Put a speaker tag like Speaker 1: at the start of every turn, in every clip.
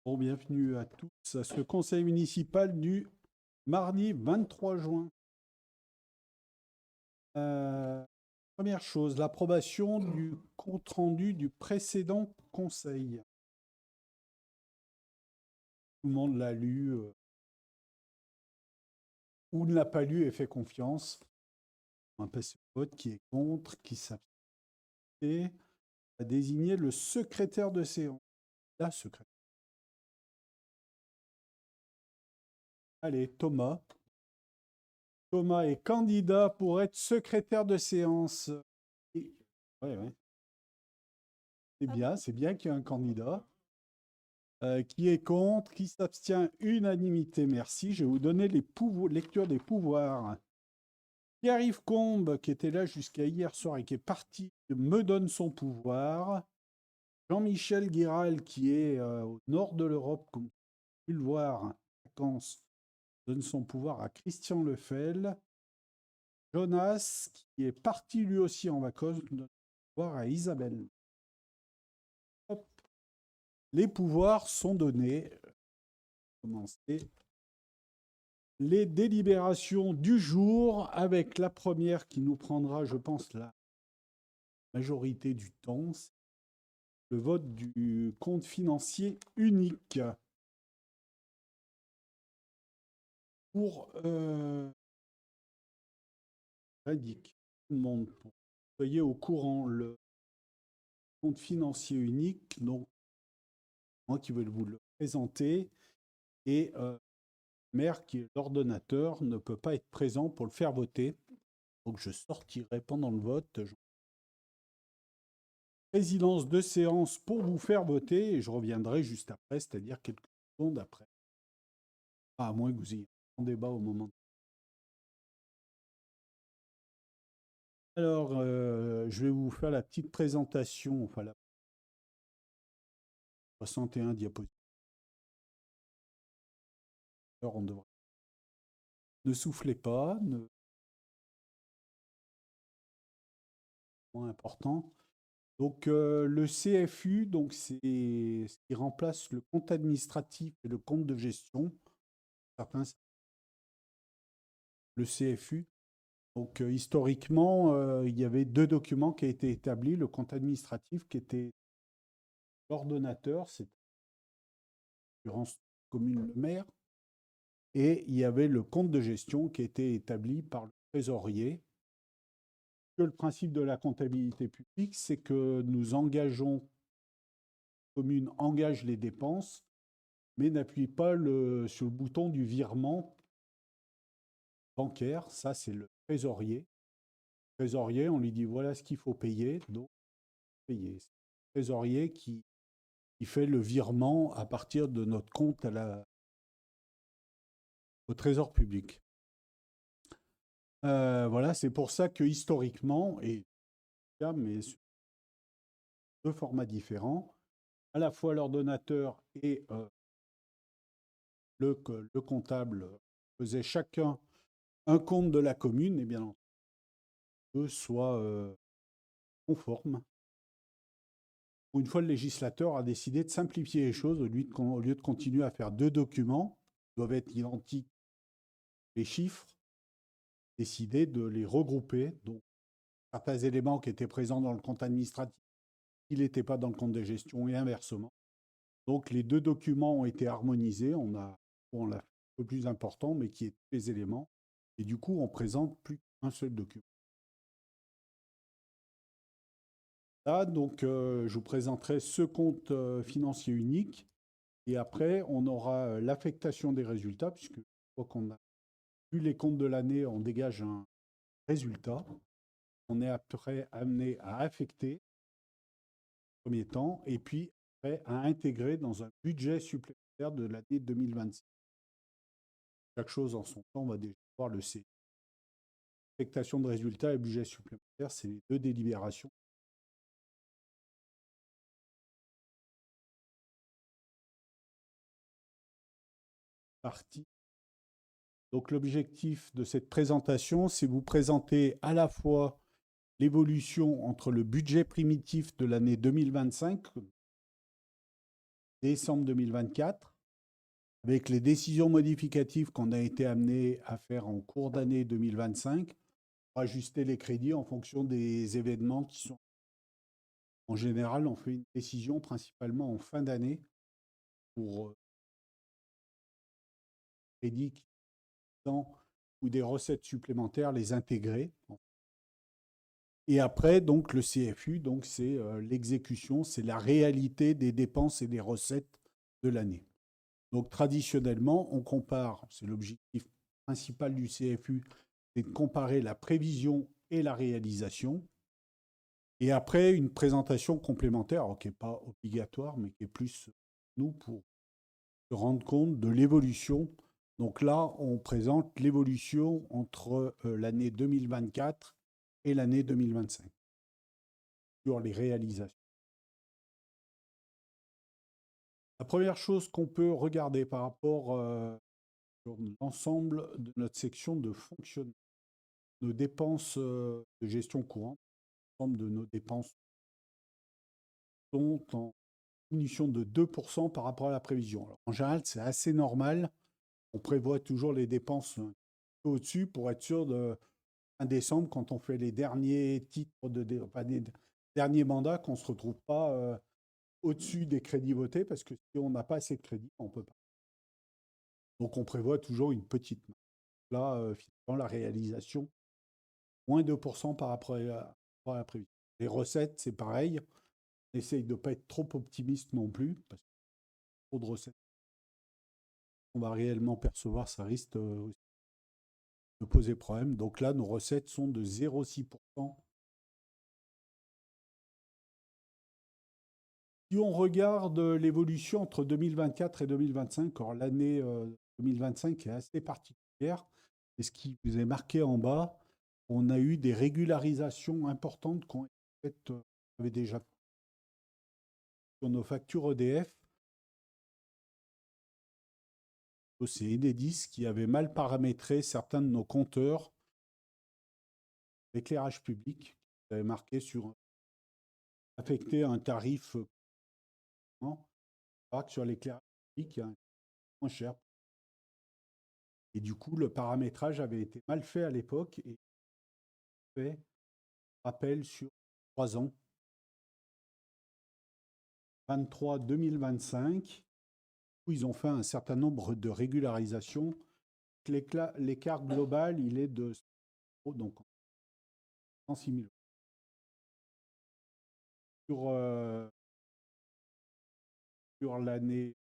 Speaker 1: Bon, bienvenue à tous à ce conseil municipal du mardi 23 juin. Euh, Première chose, l'approbation du compte-rendu du précédent conseil. Tout le monde l'a lu ou ne l'a pas lu et fait confiance. On va passer au vote. Qui est contre, qui s'abstient, à désigner le secrétaire de séance. La secrétaire. Allez, Thomas. Thomas est candidat pour être secrétaire de séance. Ouais, ouais. C'est bien qu'il y ait un candidat. Qui est contre? Qui s'abstient? Unanimité, merci. Je vais vous donner les lectures des pouvoirs. Pierre-Yves Combes, qui était là jusqu'à hier soir et qui est parti, me donne son pouvoir. Jean-Michel Guiral, qui est au nord de l'Europe, comme vous avez pu le voir, en vacances, donne son pouvoir à Christian Lefel. Jonas, qui est parti lui aussi en vacances, donne son pouvoir à Isabelle. Hop. Les pouvoirs sont donnés. Commencer les délibérations du jour, avec la première qui nous prendra, je pense, la majorité du temps, le vote du compte financier unique pour indique tout le monde, pour que vous soyez au courant, le compte financier unique, donc moi qui vais vous le présenter, et le maire qui est l'ordonnateur ne peut pas être présent pour le faire voter, donc je sortirai pendant le vote. Présidence de séance pour vous faire voter et je reviendrai juste après, c'est-à-dire quelques secondes après. À moins que vous ayez un débat au moment. Alors, je vais vous faire la petite présentation, enfin la 61 diapositives. Alors, on devrait. Ne soufflez pas, point important. Donc, le CFU, donc c'est ce qui remplace le compte administratif et le compte de gestion. Certains, le CFU. Donc, historiquement, il y avait deux documents qui ont été établis. Le compte administratif qui était l'ordonnateur, c'est l'assurance commune le maire, et il y avait le compte de gestion qui était établi par le trésorier. Le principe de la comptabilité publique, c'est que nous engageons, la commune engage les dépenses, mais n'appuie pas sur le bouton du virement bancaire. Ça, c'est le trésorier. Le trésorier, on lui dit voilà ce qu'il faut payer, donc payer. C'est le trésorier qui fait le virement à partir de notre compte au trésor public. Voilà, c'est pour ça que historiquement, et mais sur deux formats différents, à la fois l'ordonnateur et le comptable faisaient chacun un compte de la commune, et bien entendu, eux soient conformes. Une fois, le législateur a décidé de simplifier les choses au lieu de continuer à faire deux documents qui doivent être identiques, les chiffres, décider de les regrouper. Donc, certains éléments qui étaient présents dans le compte administratif, ils n'étaient pas dans le compte de gestion et inversement. Donc, les deux documents ont été harmonisés. On l'a fait un peu plus important, mais qui est tous les éléments. Et du coup, on présente plus qu'un seul document. Là, donc, je vous présenterai ce compte financier unique. Et après, on aura l'affectation des résultats, puisque une fois qu'on a vu les comptes de l'année, on dégage un résultat. On est après amené à affecter, en premier temps, et puis après à intégrer dans un budget supplémentaire de l'année 2026. Chaque chose en son temps, on va déjà voir le C. Affectation de résultats et budget supplémentaire, c'est les deux délibérations. Partie. Donc l'objectif de cette présentation, c'est vous présenter à la fois l'évolution entre le budget primitif de l'année 2025, décembre 2024, avec les décisions modificatives qu'on a été amené à faire en cours d'année 2025, pour ajuster les crédits en fonction des événements qui sont. En général, on fait une décision principalement en fin d'année pour crédits qui sont ou des recettes supplémentaires, les intégrer. Et après, donc, le CFU, donc, c'est l'exécution, c'est la réalité des dépenses et des recettes de l'année. Donc, traditionnellement, on compare, c'est l'objectif principal du CFU, c'est de comparer la prévision et la réalisation. Et après, une présentation complémentaire, qui n'est pas obligatoire, mais qui est plus, nous, pour se rendre compte de l'évolution. Donc là, on présente l'évolution entre l'année 2024 et l'année 2025 sur les réalisations. La première chose qu'on peut regarder par rapport sur l'ensemble de notre section de fonctionnement, nos dépenses de gestion courante, l'ensemble de nos dépenses sont en diminution de 2% par rapport à la prévision. Alors, en général, c'est assez normal. On prévoit toujours les dépenses un peu au-dessus pour être sûr de fin décembre, quand on fait les derniers titres les derniers mandats, qu'on ne se retrouve pas au-dessus des crédits votés, parce que si on n'a pas assez de crédits, on ne peut pas. Donc on prévoit toujours une petite marge. Là, finalement, la réalisation, moins 2% par rapport à la prévision. Les recettes, c'est pareil. On essaye de ne pas être trop optimiste non plus, parce que trop de recettes qu'on va réellement percevoir, ça risque aussi de poser problème. Donc là, nos recettes sont de 0,6%. Si on regarde l'évolution entre 2024 et 2025, alors l'année 2025 est assez particulière, et ce qui vous est marqué en bas, on a eu des régularisations importantes qui ont été faites, avait déjà sur nos factures EDF. C'est Enedis qui avait mal paramétré certains de nos compteurs d'éclairage public, qui avait marqué sur affecter un tarif sur l'éclairage public, il y a un moins cher. Et du coup, le paramétrage avait été mal fait à l'époque et fait rappel sur 3 ans, 2023-2025, où ils ont fait un certain nombre de régularisations. L'écart global, il est de 106 000 euros. Sur l'année.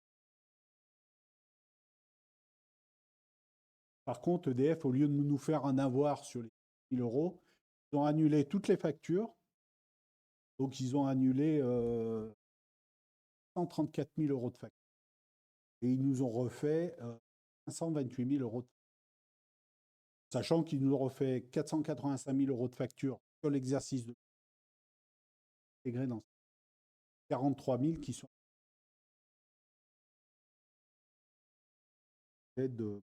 Speaker 1: Par contre, EDF, au lieu de nous faire un avoir sur les 1 000 euros, ils ont annulé toutes les factures. Donc, ils ont annulé 134 000 euros de factures. Et ils nous ont refait 528 000 euros de factures. Sachant qu'ils nous ont refait 485 000 euros de factures sur l'exercice de intégré dans 43 000 qui sont de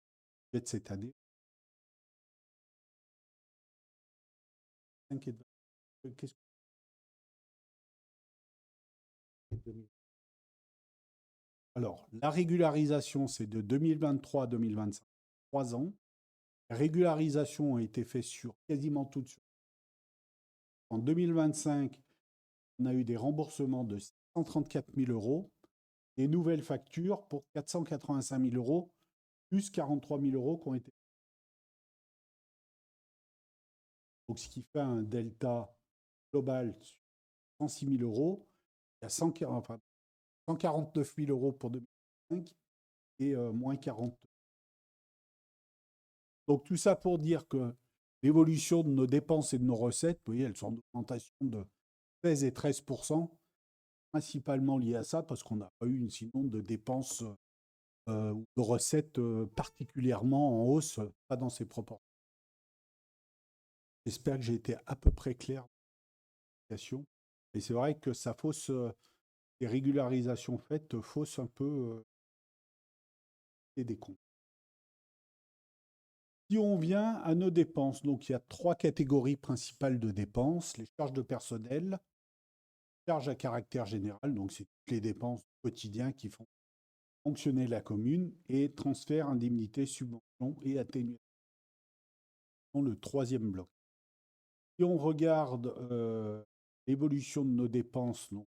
Speaker 1: cette année. Alors, la régularisation, c'est de 2023 à 2025, 3 ans. La régularisation a été faite sur quasiment toutes. En 2025, on a eu des remboursements de 134 000 euros, des nouvelles factures pour 485 000 euros, plus 43 000 euros qui ont été. Donc, ce qui fait un delta global de 106 000 euros. Il y a 149 000 euros pour 2025 et moins 40. Donc, tout ça pour dire que l'évolution de nos dépenses et de nos recettes, vous voyez, elles sont en augmentation de 16 et 13%, principalement liées à ça, parce qu'on n'a pas eu sinon de dépenses ou de recettes particulièrement en hausse, pas dans ces proportions. J'espère que j'ai été à peu près clair. Et c'est vrai que ça fausse, les régularisations faites faussent un peu des comptes. Si on vient à nos dépenses, donc il y a 3 catégories principales de dépenses, les charges de personnel, charges à caractère général, donc c'est toutes les dépenses quotidiens qui font fonctionner la commune, et transfert, indemnités, subventions et atténuation, le troisième bloc. Si on regarde l'évolution de nos dépenses, donc,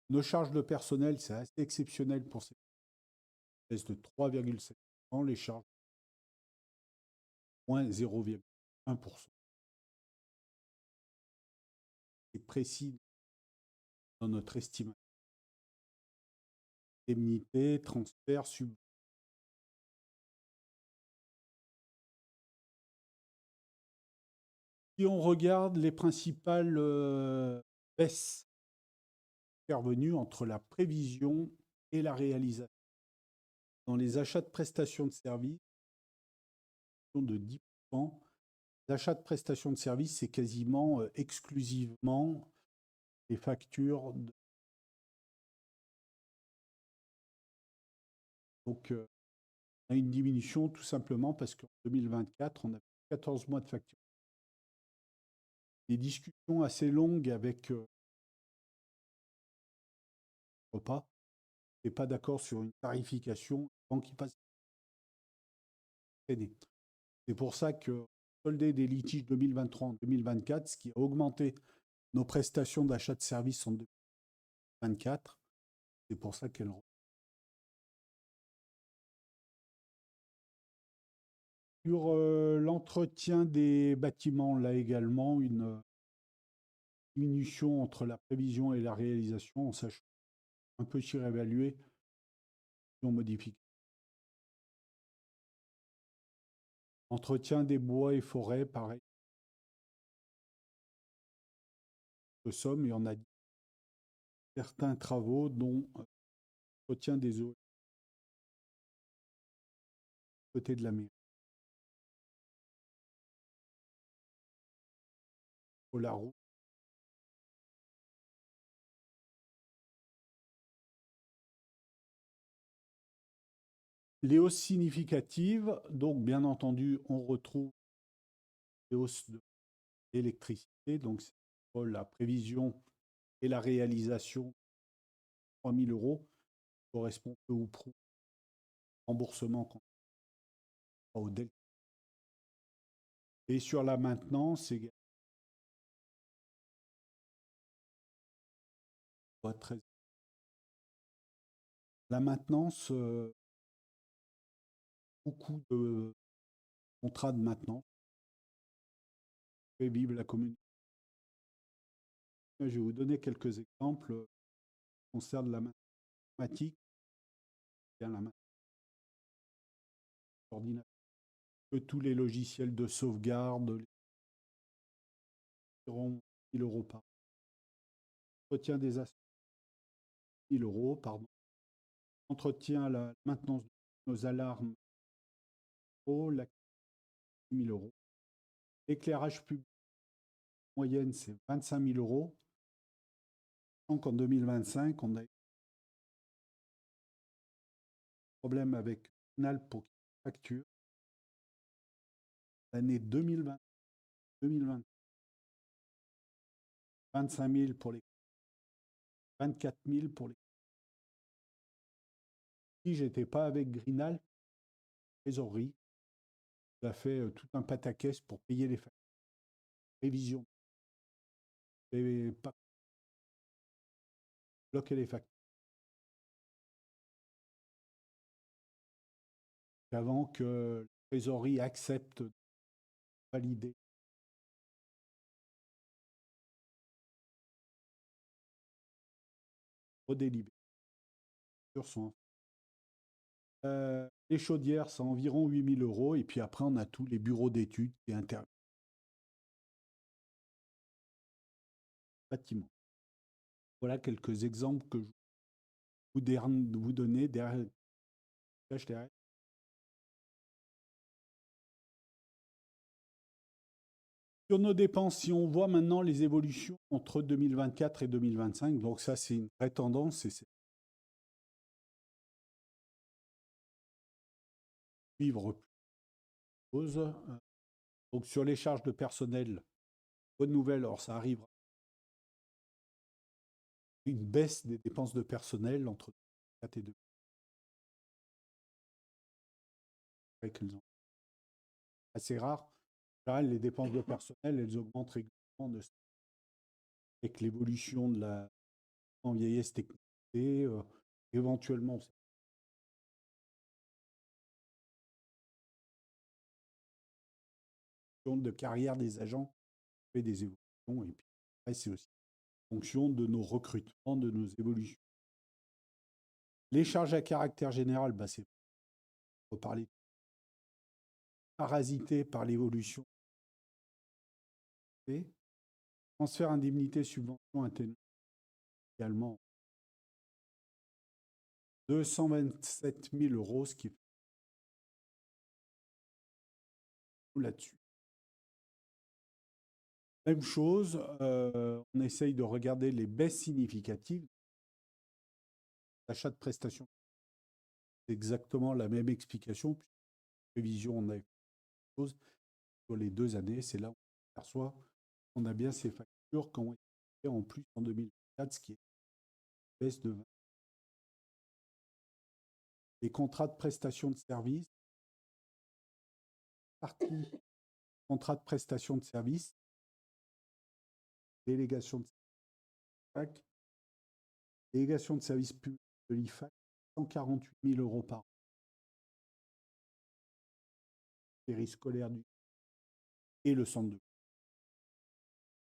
Speaker 1: nos charges de personnel, c'est assez exceptionnel pour ces baisses de 3,7%, les charges moins 0,1%. C'est précis dans notre estimation. Indemnité, transfert, subvention. Si on regarde les principales baisses intervenues entre la prévision et la réalisation, dans les achats de prestations de services, de 10%. Les achats de prestations de services, c'est quasiment exclusivement les factures. Donc, on a une diminution tout simplement parce qu'en 2024, on a 14 mois de facture. Des discussions assez longues avec repas. On n'est pas d'accord sur une tarification avant qu'il passe. C'est pour ça que solder des litiges 2023 en 2024, ce qui a augmenté nos prestations d'achat de services en 2024, c'est pour ça qu'elles. Sur l'entretien des bâtiments, là également, une diminution entre la prévision et la réalisation, en sachant un peu surévaluer, on modifie. Entretien des bois et forêts, pareil. De somme, il y en a certains travaux, dont entretien des eaux côté de la mer. Pour la route. Les hausses significatives, donc bien entendu, on retrouve les hausses de l'électricité, donc c'est la prévision et la réalisation, 3 000 euros, correspond peu ou prou remboursement au delta. Et sur la maintenance, c'est très. La maintenance, beaucoup de contrats de maintenance fait vivre la communauté. Je vais vous donner quelques exemples qui concernent la mathématique, bien la ordinateur, que tous les logiciels de sauvegarde, environ 1 000 euros par an. Entretien des assurances, 1 000 euros, pardon. Entretien, la maintenance de nos alarmes, la 1 000 euros. Éclairage public, moyenne, c'est 25 000 euros. Donc en 2025, on a eu un problème avec Nal pour facture. L'année 2020, 25 000 pour les 24 000 pour les. Si j'étais pas avec Grinal, trésorerie, ça a fait tout un pataquès pour payer les factures. Révision. Et pas bloquer les factures. Avant que la trésorerie accepte de valider. Redélibéré. Les chaudières, c'est environ 8 000 euros. Et puis après, on a tous les bureaux d'études qui interviennent. Bâtiment. Voilà quelques exemples que je vous donner derrière. Sur nos dépenses, si on voit maintenant les évolutions entre 2024 et 2025, donc ça c'est une vraie tendance, et c'est vivre plus. Donc sur les charges de personnel, Bonne nouvelle, alors ça arrivera. Une baisse des dépenses de personnel entre 4 et 2. Assez rare. Là, les dépenses de personnel, elles augmentent régulièrement avec l'évolution de la en vieillesse technicité, éventuellement de carrière des agents, fait des évolutions, et puis après, c'est aussi en fonction de nos recrutements, de nos évolutions. Les charges à caractère général, bah, c'est reparler parasité par l'évolution. Transfert indemnité subvention également 227 000 euros, ce qui est là-dessus. Même chose, on essaye de regarder les baisses significatives. Achat de prestations, c'est exactement la même explication. Prévision, on a chose sur les 2 années, c'est là où on perçoit qu'on a bien ces factures qui ont été en plus en 2024, ce qui est une baisse de 20. Les contrats de prestation de services, partie contrat de prestation de services, délégation de services, délégation de services publics de l'IFAC, 148 000 euros par an. Périscolaire du et le centre de.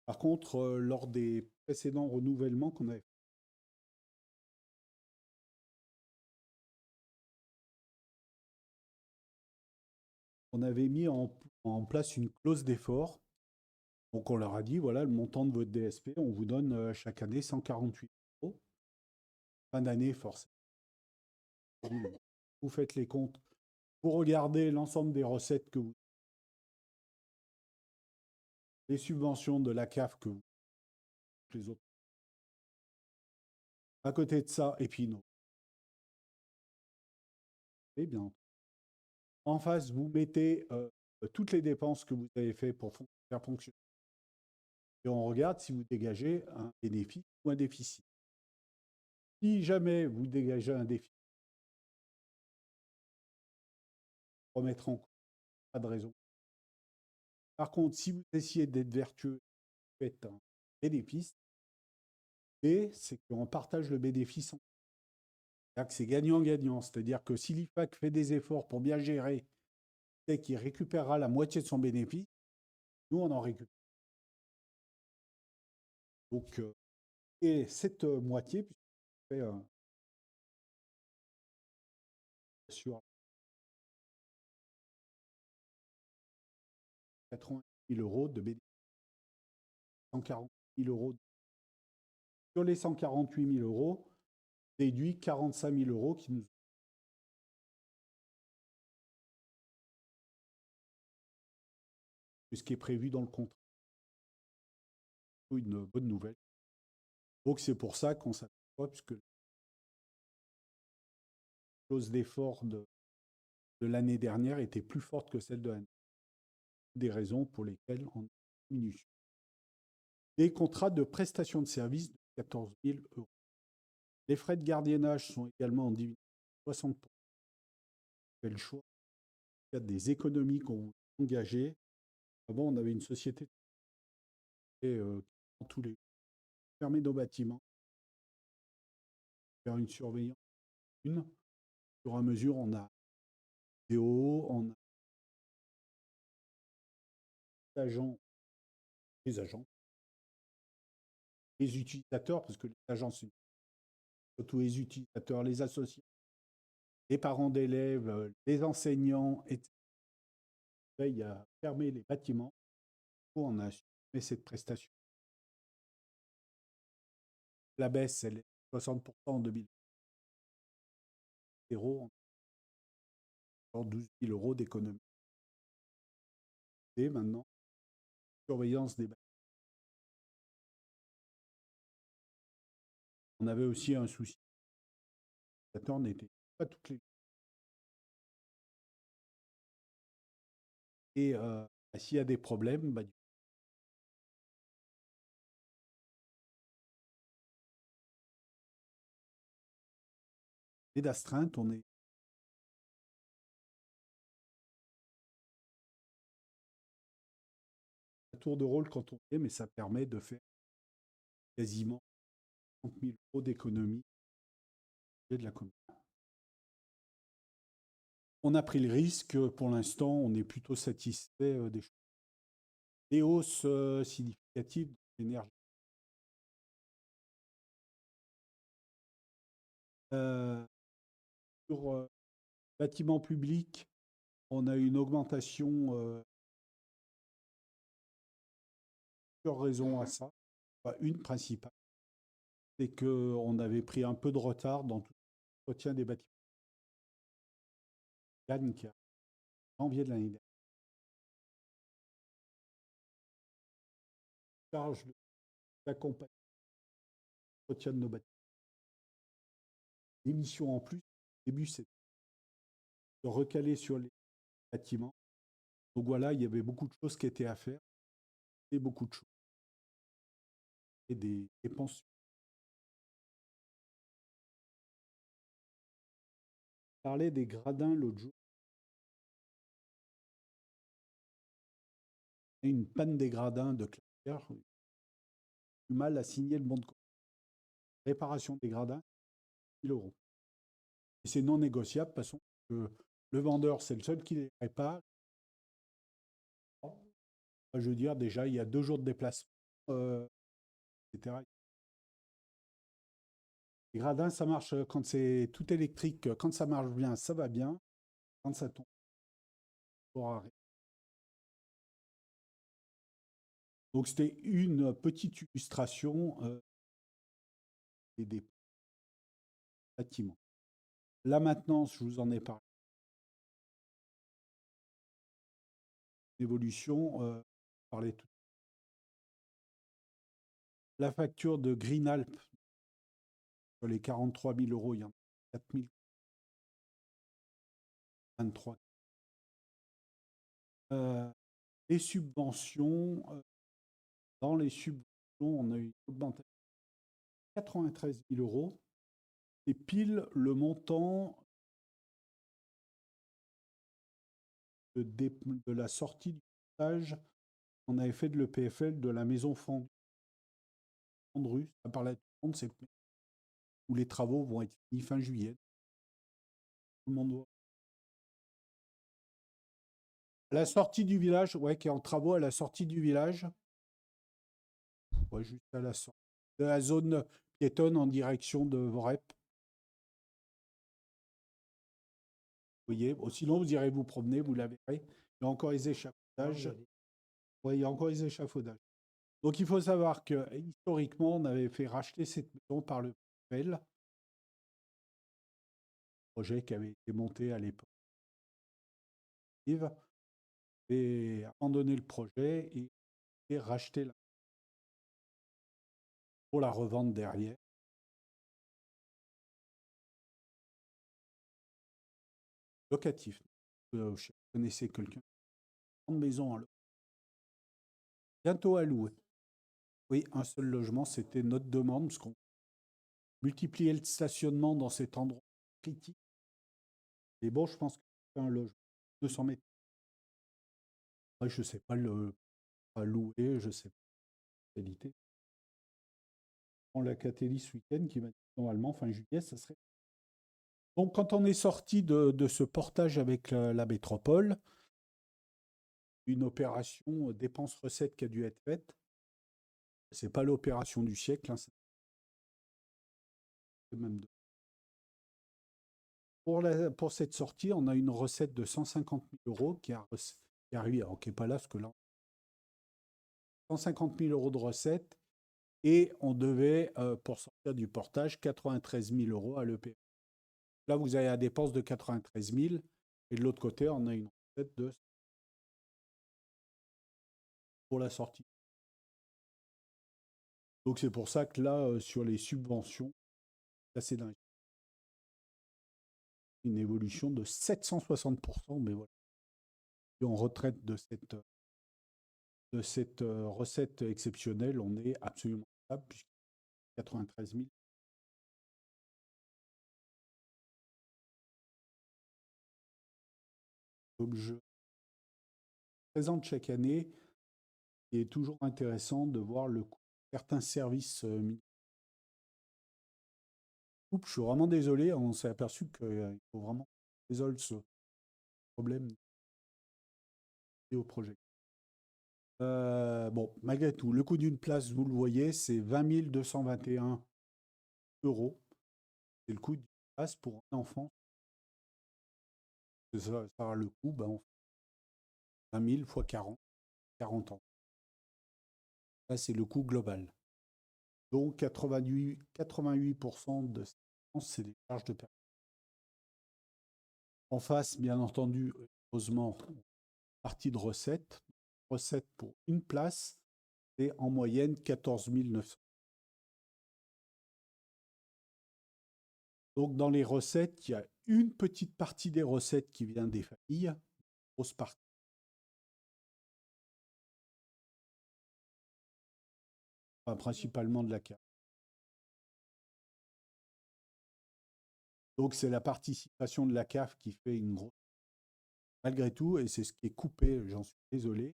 Speaker 1: Par contre, lors des précédents renouvellements qu'on avait fait, on avait mis en place une clause d'effort. Donc on leur a dit, voilà, le montant de votre DSP, on vous donne chaque année 148 euros. Fin d'année, forcément. Vous faites les comptes. Vous regardez l'ensemble des recettes que vous. Les subventions de la CAF que vous. Les autres. À côté de ça, et puis non. Eh bien. En face, vous mettez toutes les dépenses que vous avez faites pour faire fonctionner. Et on regarde si vous dégagez un bénéfice ou un déficit. Si jamais vous dégagez un déficit, remettre en cause, pas de raison. Par contre, si vous essayez d'être vertueux, vous faites un bénéfice, et c'est qu'on partage le bénéfice. C'est-à-dire que c'est gagnant-gagnant. C'est-à-dire que si l'IFAC fait des efforts pour bien gérer, c'est qu'il récupérera la moitié de son bénéfice, nous, on en récupère. Donc, et cette moitié, puisqu'on fait sur 80 000 euros de bénéfice, 140 000 euros. Sur les 148 000 euros, déduit 45 000 euros qui nous. Ce qui est prévu dans le contrat. Une bonne nouvelle. Donc c'est pour ça qu'on s'aperçoit, puisque la clause d'effort de l'année dernière était plus forte que celle de l'année. Des raisons pour lesquelles on diminue. Des contrats de prestation de services de 14 000 euros. Les frais de gardiennage sont également en diminution de 60%. C'est le choix. Il y a des économies qu'on voulait engager. Avant, on avait une société qui tous les fermer nos bâtiments, faire une surveillance. Au fur et à mesure, on a des hauts, on a des agents, les utilisateurs, parce que les agents, c'est surtout les utilisateurs, les associés, les parents d'élèves, les enseignants, etc. Il a fermé les bâtiments pour on a supprimé cette prestation. La baisse, elle est 60% en 2000. 0, 12 000 euros d'économie. Et maintenant, surveillance des bâtiments. On avait aussi un souci. On n'était pas toutes les. Et s'il y a des problèmes, et d'astreinte, on est à tour de rôle quand on fait, mais ça permet de faire quasiment 30 000 euros d'économie de la commune. On a pris le risque, pour l'instant, on est plutôt satisfait des choses. Des hausses significatives d'énergie. Sur bâtiments publics, on a une augmentation, plusieurs raisons à ça. Enfin, une principale, c'est qu'on avait pris un peu de retard dans tout l'entretien des bâtiments. Yann, qui a janvier de l'année dernière, charge d'accompagner l'entretien de nos bâtiments. L'émission en plus, au début, c'est de recaler sur les bâtiments. Donc voilà, il y avait beaucoup de choses qui étaient à faire, et beaucoup de choses. Et des dépenses. Je parlais des gradins l'autre jour. Il y a une panne des gradins de Clairières. Du mal à signer le bon de commande. Réparation des gradins, 1 000 euros. Et c'est non négociable, de toute façon, que le vendeur, c'est le seul qui les répare. Je veux dire, déjà, il y a 2 jours de déplacement, etc. Les gradins, ça marche quand c'est tout électrique. Quand ça marche bien, ça va bien. Quand ça tombe, pour arrêter. Donc, c'était une petite illustration des bâtiments. La maintenance, je vous en ai parlé. L'évolution, parlait tout. La facture de Green Alp, sur les 43 000 euros, il y en a 4 023. Les subventions, dans les subventions, on a eu une augmentation de 93 000 euros. C'est pile le montant de la sortie du stage qu'on avait fait de l'EPFL de la maison Fendue. Ça parlait à tout le monde, c'est où les travaux vont être finis fin juillet. Tout le monde voit. La sortie du village, ouais, qui est en travaux à la sortie du village. Ouais, juste à la sortie de la zone piétonne en direction de Vorep. Vous voyez, sinon vous irez vous promener, vous la verrez. Il y a encore les échafaudages. Oui, il y a encore les échafaudages. Donc il faut savoir que historiquement, on avait fait racheter cette maison par le PFL, projet qui avait été monté à l'époque. Et abandonné le projet et racheter pour la revente derrière. Locatif. Vous connaissez quelqu'un? Une maison bientôt à louer. Oui, un seul logement, c'était notre demande, parce qu'on multipliait le stationnement dans cet endroit critique. Et bon, je pense que c'est un logement, 200 mètres. Je ne sais pas le à louer, je ne sais pas la qualité. On l'a Catélie ce week-end qui m'a dit normalement fin juillet, ça serait. Donc, quand on est sorti de ce portage avec la métropole, une opération dépense-recette qui a dû être faite, c'est pas l'opération du siècle, hein, c'est même deux. Pour cette sortie, on a une recette de 150 000 euros qui arrive, alors qui n'est pas là, parce que là, 150 000 euros de recettes, et on devait, pour sortir du portage, 93 000 euros à l'EP. Là, vous avez la dépense de 93 000, et de l'autre côté, on a une recette de pour la sortie. Donc c'est pour ça que là, sur les subventions, c'est dingue. Une évolution de 760%, mais voilà. Et en retraite de cette recette exceptionnelle, on est absolument stable, puisque 93 000. comme je présente chaque année, il est toujours intéressant de voir le coût de certains services. Je suis vraiment désolé, on s'est aperçu qu'il faut vraiment résoudre ce problème au projet. Bon, malgré tout, le coût d'une place, vous le voyez, c'est 20 221 euros. C'est le coût d'une place pour un enfant. Ça sera le coût, ben, 20 000 fois 40 ans. Ça, c'est le coût global. Donc, 88% de ces dépenses, c'est des charges de personnes. En face, bien entendu, heureusement, partie de recettes. Recettes pour une place, c'est en moyenne 14 900. Donc, dans les recettes, il y a une petite partie des recettes qui vient des familles, grosse partie. Enfin, principalement de la CAF. Donc, c'est la participation de la CAF qui fait une grosse. Malgré tout, et c'est ce qui est coupé, j'en suis désolé,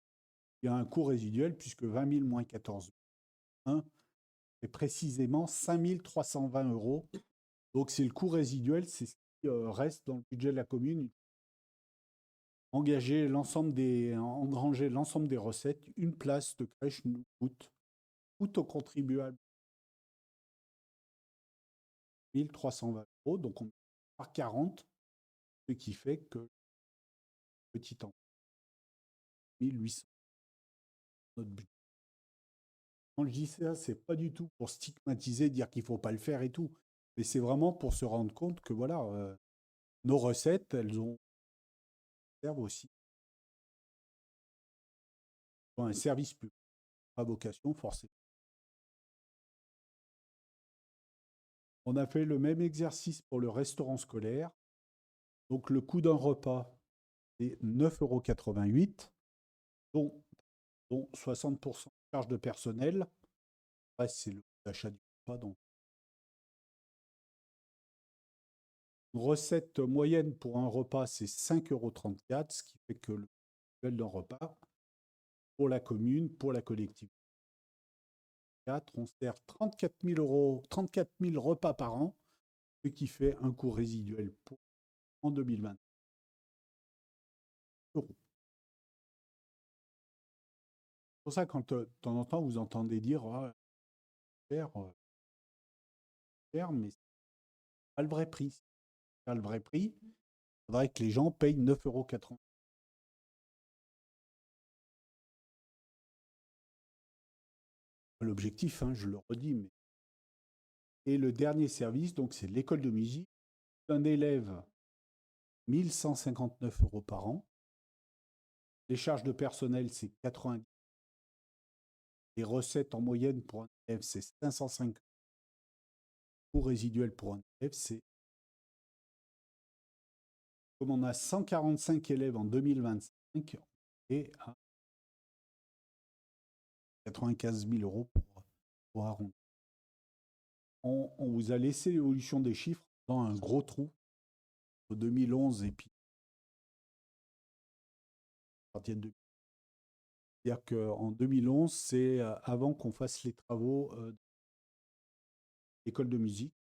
Speaker 1: il y a un coût résiduel puisque 20 000 moins 14 000, c'est précisément 5 320 euros. Donc, c'est le coût résiduel, c'est ce qui reste dans le budget de la commune. Engranger l'ensemble des recettes, une place de crèche nous coûte aux contribuables 1 320 euros, donc on par 40, ce qui fait que petit enfant, 1800 notre budget. Quand je dis ça, c'est pas du tout pour stigmatiser, dire qu'il faut pas le faire et tout, mais c'est vraiment pour se rendre compte que voilà, nos recettes, elles servent aussi un service public, pas vocation forcément. On a fait le même exercice pour le restaurant scolaire. Donc le coût d'un repas est 9,88 €, dont 60% de charges de personnel. Après, c'est le coût d'achat du repas. Donc. Une recette moyenne pour un repas, c'est 5,34 €, ce qui fait que le coût d'un repas pour la commune, pour la collectivité, on sert 34 000 euros, 34 000 repas par an, ce qui fait un coût résiduel en 2020. C'est pour ça, quand de temps en temps, vous entendez dire cher, mais c'est pas le vrai prix. C'est pas le vrai prix. Il faudrait que les gens payent 9,80 €. L'objectif, hein, je le redis. Mais. Et le dernier service, donc c'est l'école de musique. Un élève, 1 159 € par an. Les charges de personnel, c'est 90. Les recettes en moyenne pour un élève, c'est 505. Coût résiduel pour un élève, c'est. Comme on a 145 élèves en 2025, et à 95 000 € pour arrondir. On vous a laissé l'évolution des chiffres dans un gros trou de 2011 et puis. C'est-à-dire qu'en 2011, c'est avant qu'on fasse les travaux de l'école de musique.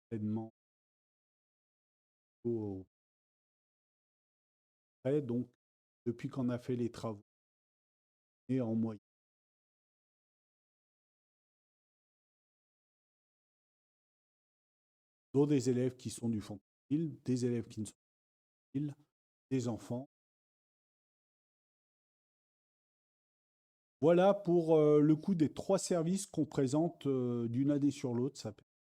Speaker 1: Pleinement. Donc, depuis qu'on a fait les travaux, et en moyenne. Dont des élèves qui sont du fond de ville, des élèves qui ne sont pas de ville, des enfants. Voilà pour le coût des 3 services qu'on présente d'une année sur l'autre. Ça permet de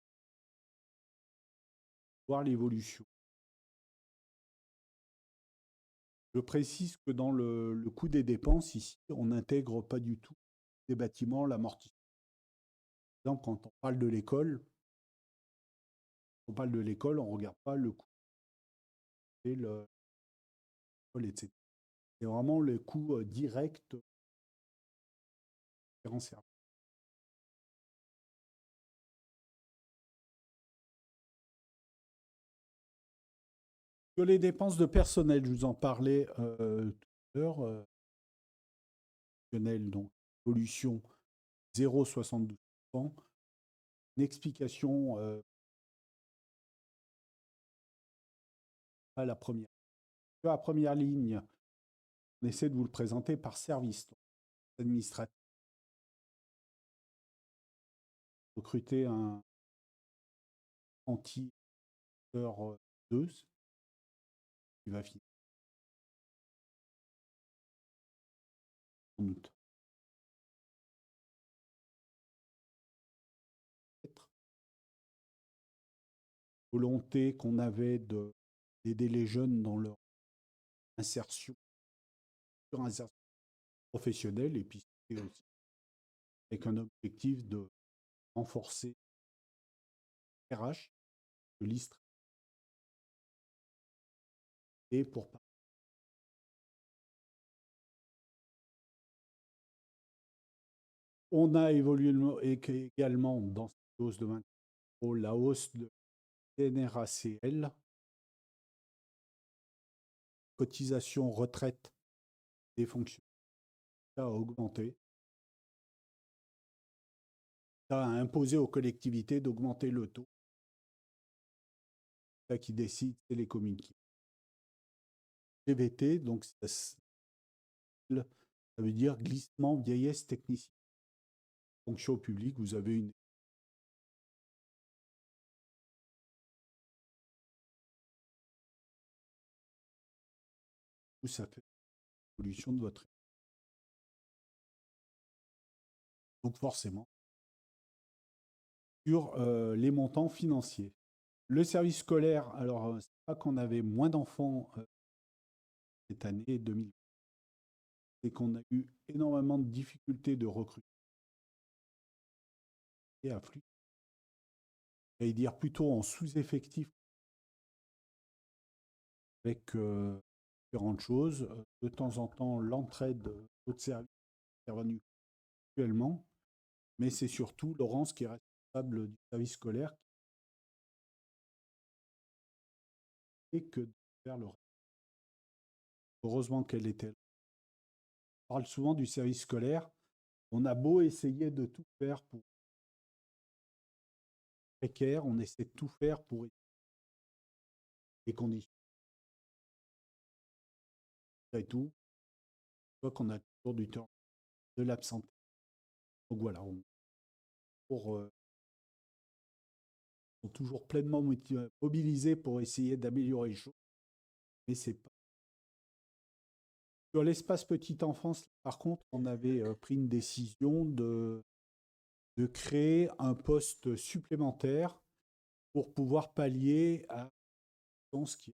Speaker 1: voir l'évolution. Je précise que dans le coût des dépenses, ici, on n'intègre pas du tout les bâtiments, l'amortissement. Par exemple, quand on parle de l'école, on ne regarde pas le coût et etc. C'est vraiment le coût direct différents services. Sur les dépenses de personnel, je vous en parlais tout à l'heure. Donc, évolution 0,72%. Une explication à la première. Sur la première ligne, on essaie de vous le présenter par service administratif. Recruter un anti-heure 2 qui va finir en août. Volonté qu'on avait d'aider les jeunes dans leur insertion, professionnelle, et puis c'était aussi avec un objectif de renforcer RH, de l'ISTRA, et pour on a évolué également dans cette hausse de 20 € la hausse de NRACL, cotisation retraite des fonctionnaires, a augmenté. Ça a imposé aux collectivités d'augmenter le taux. Ça qui décide, c'est les communes qui. GVT, donc ça veut dire glissement vieillesse technicien. Fonction publique, vous avez une. Ça fait l'évolution de votre. Donc forcément, sur les montants financiers. Le service scolaire, alors c'est pas qu'on avait moins d'enfants cette année 2020, c'est qu'on a eu énormément de difficultés de recrutement et afflux. J'allais dire plutôt en sous-effectif avec différentes choses. De temps en temps, l'entraide d'autres services intervenus actuellement, mais c'est surtout Laurence qui est responsable du service scolaire et que de faire le reste. Heureusement qu'elle était là. On parle souvent du service scolaire. On a beau essayer de tout faire pour précaire, on essaie de tout faire pour les conditions. Et tout, soit qu'on a toujours du temps de l'absenté. Donc voilà, on sont toujours pleinement mobilisés pour essayer d'améliorer les choses. Mais c'est pas. Sur l'espace petite enfance, par contre, on avait pris une décision de créer un poste supplémentaire pour pouvoir pallier à ce qui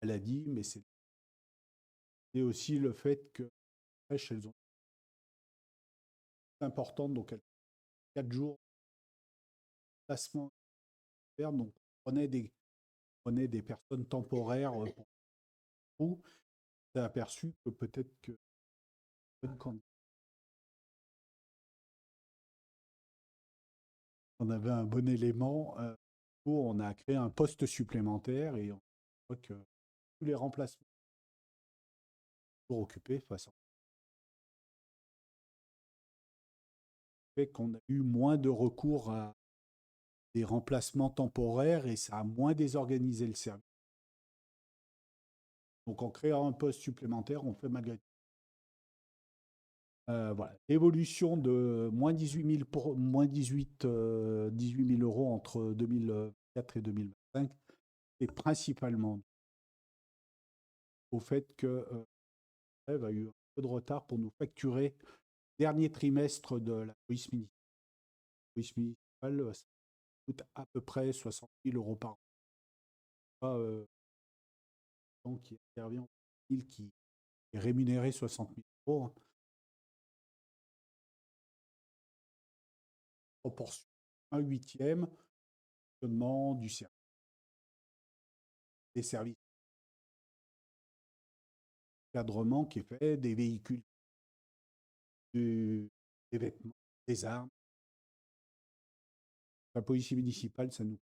Speaker 1: elle a dit, mais c'est aussi le fait que les crèches, elles ont importante, donc elles 4 jours de placement, donc prenait des personnes temporaires pour vous. On s'est aperçu que peut-être que on avait un bon élément, où on a créé un poste supplémentaire et on voit que tous les remplacements sont occupés de façon fait qu'on a eu moins de recours à des remplacements temporaires et ça a moins désorganisé le service. Donc en créant un poste supplémentaire, on fait malgré tout. Voilà. Évolution de moins 18 000 moins 18 000 € entre 2004 et 2025, et principalement au fait que Trèves a eu un peu de retard pour nous facturer le dernier trimestre de la police municipale. La police municipale, ça coûte à peu près 60 000 € par an. Pas qui intervient, qui est rémunéré 60 000 €. Proportion. Un huitième fonctionnement du service. Des services. Cadrement qui est fait, des véhicules, des vêtements, des armes. La police municipale, ça nous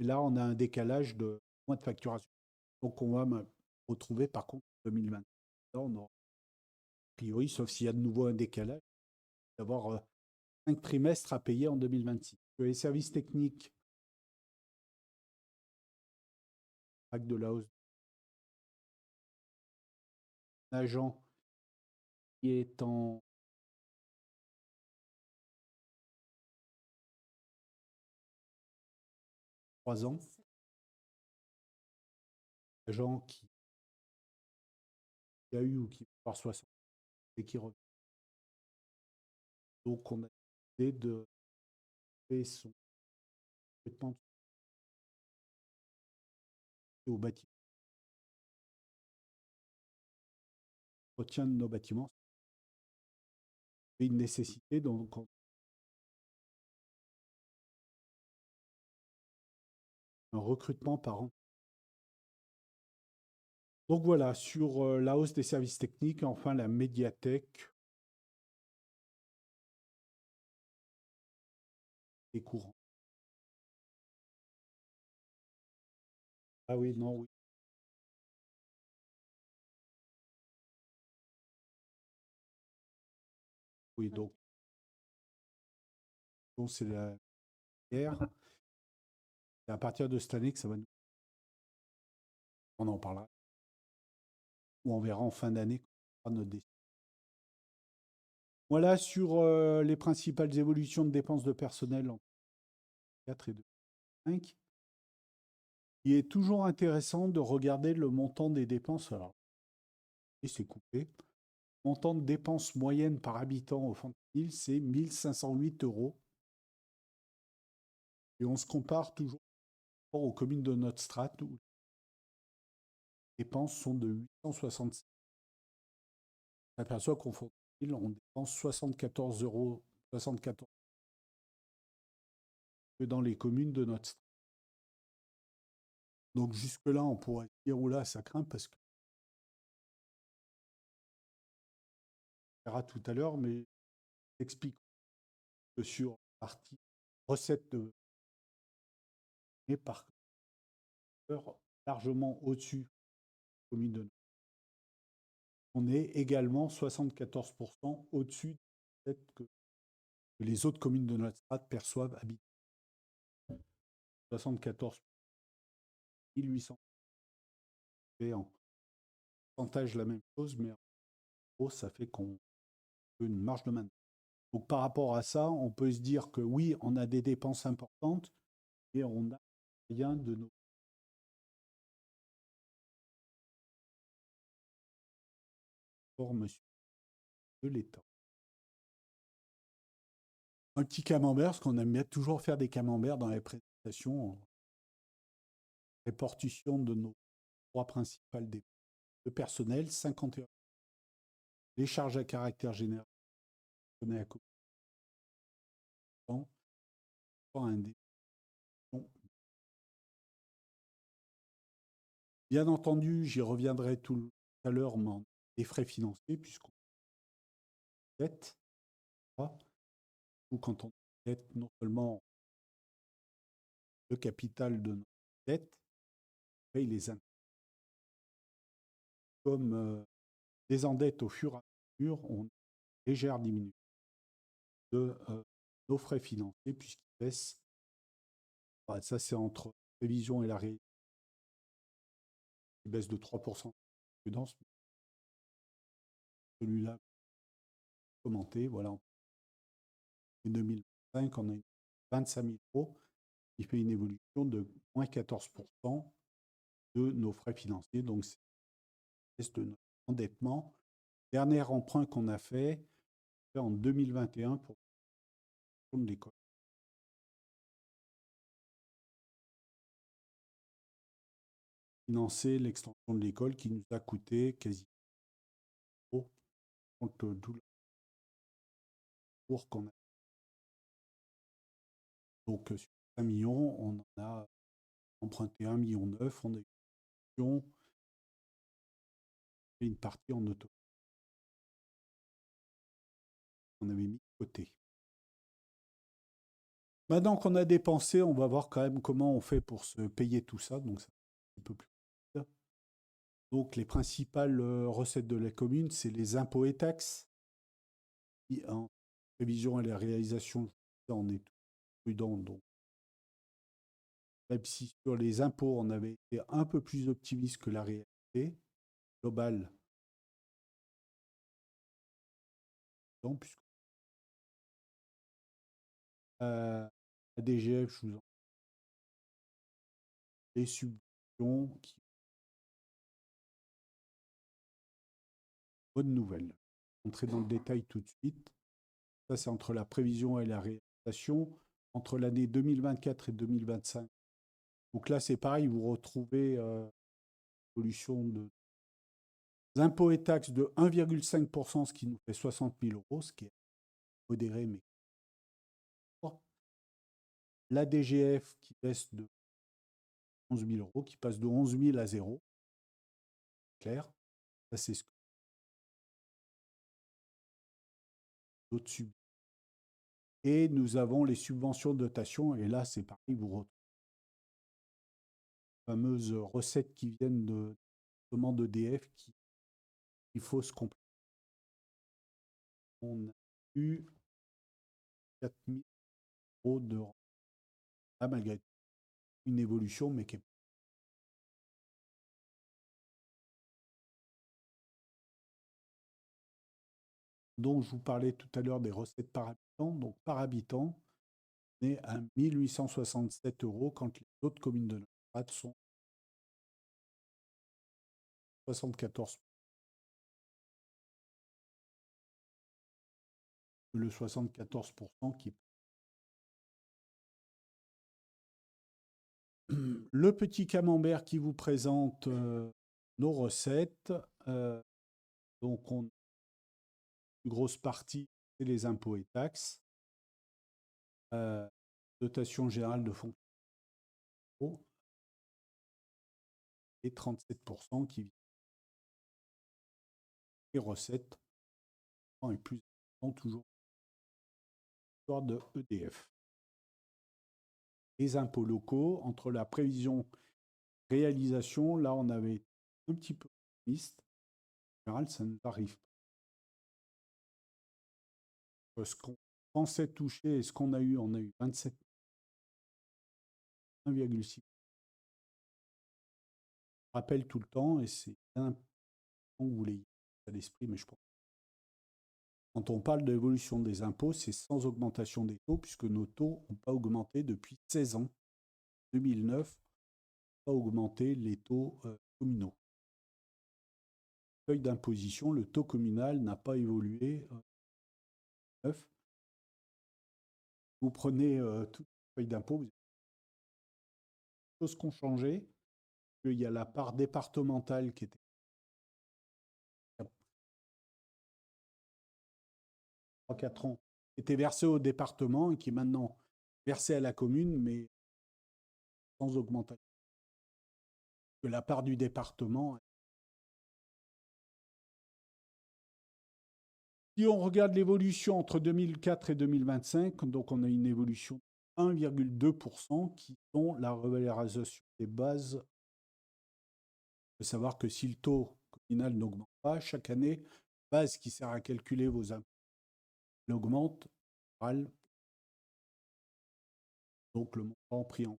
Speaker 1: Et là, on a un décalage de mois de facturation. Donc, on va me retrouver, par contre, en 2020. Là, on aura, a priori, sauf s'il y a de nouveau un décalage, d'avoir 5 trimestres à payer en 2026. Les services techniques, acte de la hausse d'un agent qui est en trois ans, agent qui a eu ou qui va avoir 60 et qui revient. Donc, on a décidé de faire son recrutement au bâtiment. Entretien de nos bâtiments, c'est une nécessité. Donc, un recrutement par an. Donc voilà, sur la hausse des services techniques, enfin la médiathèque est courant. Ah oui, non, oui. Oui, donc c'est la guerre. C'est à partir de cette année que ça va nous. On en parlera. Ou on verra en fin d'année notre décision. Voilà sur les principales évolutions de dépenses de personnel en 4 et 5. Il est toujours intéressant de regarder le montant des dépenses. Alors, et c'est coupé. Montant de dépenses moyenne par habitant au fond de l'île, c'est 1508 €. Et on se compare toujours aux communes de notre strate où les dépenses sont de 866. On s'aperçoit qu'au fond de l'île, on dépense 74 €, 74 que dans les communes de notre strate. Donc jusque-là, on pourrait dire, oula, ça craint parce que on verra tout à l'heure, mais j'explique que sur la partie recettes de et par cœur largement au-dessus des communes de notre strate. On est également 74% au-dessus de que les autres communes de notre strate perçoivent habituellement. 74 1800 et en pourcentage la même chose, mais en gros, ça fait qu'on a une marge de manœuvre. Donc par rapport à ça, on peut se dire que oui, on a des dépenses importantes et on a rien de nos formes de l'État. Un petit camembert, parce qu'on aime bien toujours faire des camemberts dans les présentations, répartition de nos trois principales dépenses. Le personnel, 51. Les charges à caractère général, on est à côté. Bien entendu, j'y reviendrai tout à l'heure, les frais financiers, puisqu'on dette, ou quand on dette non seulement le capital de notre dette, on paye les intérêts. Comme les endettes au fur et à mesure, on a une légère diminution de nos frais financiers, puisqu'ils baissent. Enfin, ça, c'est entre la prévision et la réalité. Ils baissent de 3% de prudence. Celui-là, commenté, voilà. En 2025, on a 25 000 €, qui fait une évolution de moins 14% de nos frais financiers. Donc, c'est de notre endettement. Dernier emprunt qu'on a fait en 2021 pour l'école. Financer l'extension de l'école qui nous a coûté quasi contre tout le cours qu'on a. Donc, sur 5 millions, on en a emprunté 1,9 million. On a eu une partie en auto. On avait mis de côté. Maintenant qu'on a dépensé, on va voir quand même comment on fait pour se payer tout ça. Donc, c'est un peu plus compliqué. Donc, les principales recettes de la commune, c'est les impôts et taxes. En prévision et la réalisation, on est prudent. Donc, même si sur les impôts, on avait été un peu plus optimiste que la réalité globale, puisque la DGF, je vous en les subventions, qui bonne nouvelle. Entrer dans le détail tout de suite. Ça, c'est entre la prévision et la réalisation, entre l'année 2024 et 2025. Donc là, c'est pareil, vous retrouvez l'évolution de impôts et taxes de 1,5%, ce qui nous fait 60 000 euros, ce qui est modéré, mais la DGF qui baisse de 11 000 euros, qui passe de 11 000 à 0. Clair. Ça, c'est ce que d'autres subventions. Et nous avons les subventions de dotation. Et là, c'est pareil, vous retrouvez les fameuses recettes qui viennent de demande d'EDF qui il faut se compléter. On a eu 4 000 euros de malgré une évolution, mais qui est dont je vous parlais tout à l'heure des recettes par habitant. Donc, par habitant, on est à 1 867 euros quand les autres communes de notre rade sont 74. Le 74% qui. Le petit camembert qui vous présente nos recettes. Donc, une grosse partie, c'est les impôts et taxes. Dotation générale de fonds et 37% qui viennent des recettes et plus toujours de EDF. Les impôts locaux, entre la prévision et réalisation, là on avait un petit peu optimiste. En général, ça ne arrive pas. Ce qu'on pensait toucher et ce qu'on a eu, on a eu 27, 1,6. Je rappelle tout le temps, et c'est un que vous l'ayez à l'esprit, mais je pense. Quand on parle de l'évolution des impôts, c'est sans augmentation des taux, puisque nos taux n'ont pas augmenté depuis 16 ans. 2009, pas augmenté les taux communaux. Feuille d'imposition, le taux communal n'a pas évolué. Vous prenez toute feuille d'impôt, vous avez des choses qui ont changé. Il y a la part départementale qui était 3-4 ans, qui était versée au département et qui est maintenant versée à la commune, mais sans augmentation. Que la part du département. Si on regarde l'évolution entre 2004 et 2025, donc on a une évolution de 1,2% qui sont la revalorisation des bases. Il faut savoir que si le taux communal n'augmente pas chaque année, la base qui sert à calculer vos impôts augmente, donc le montant pris en.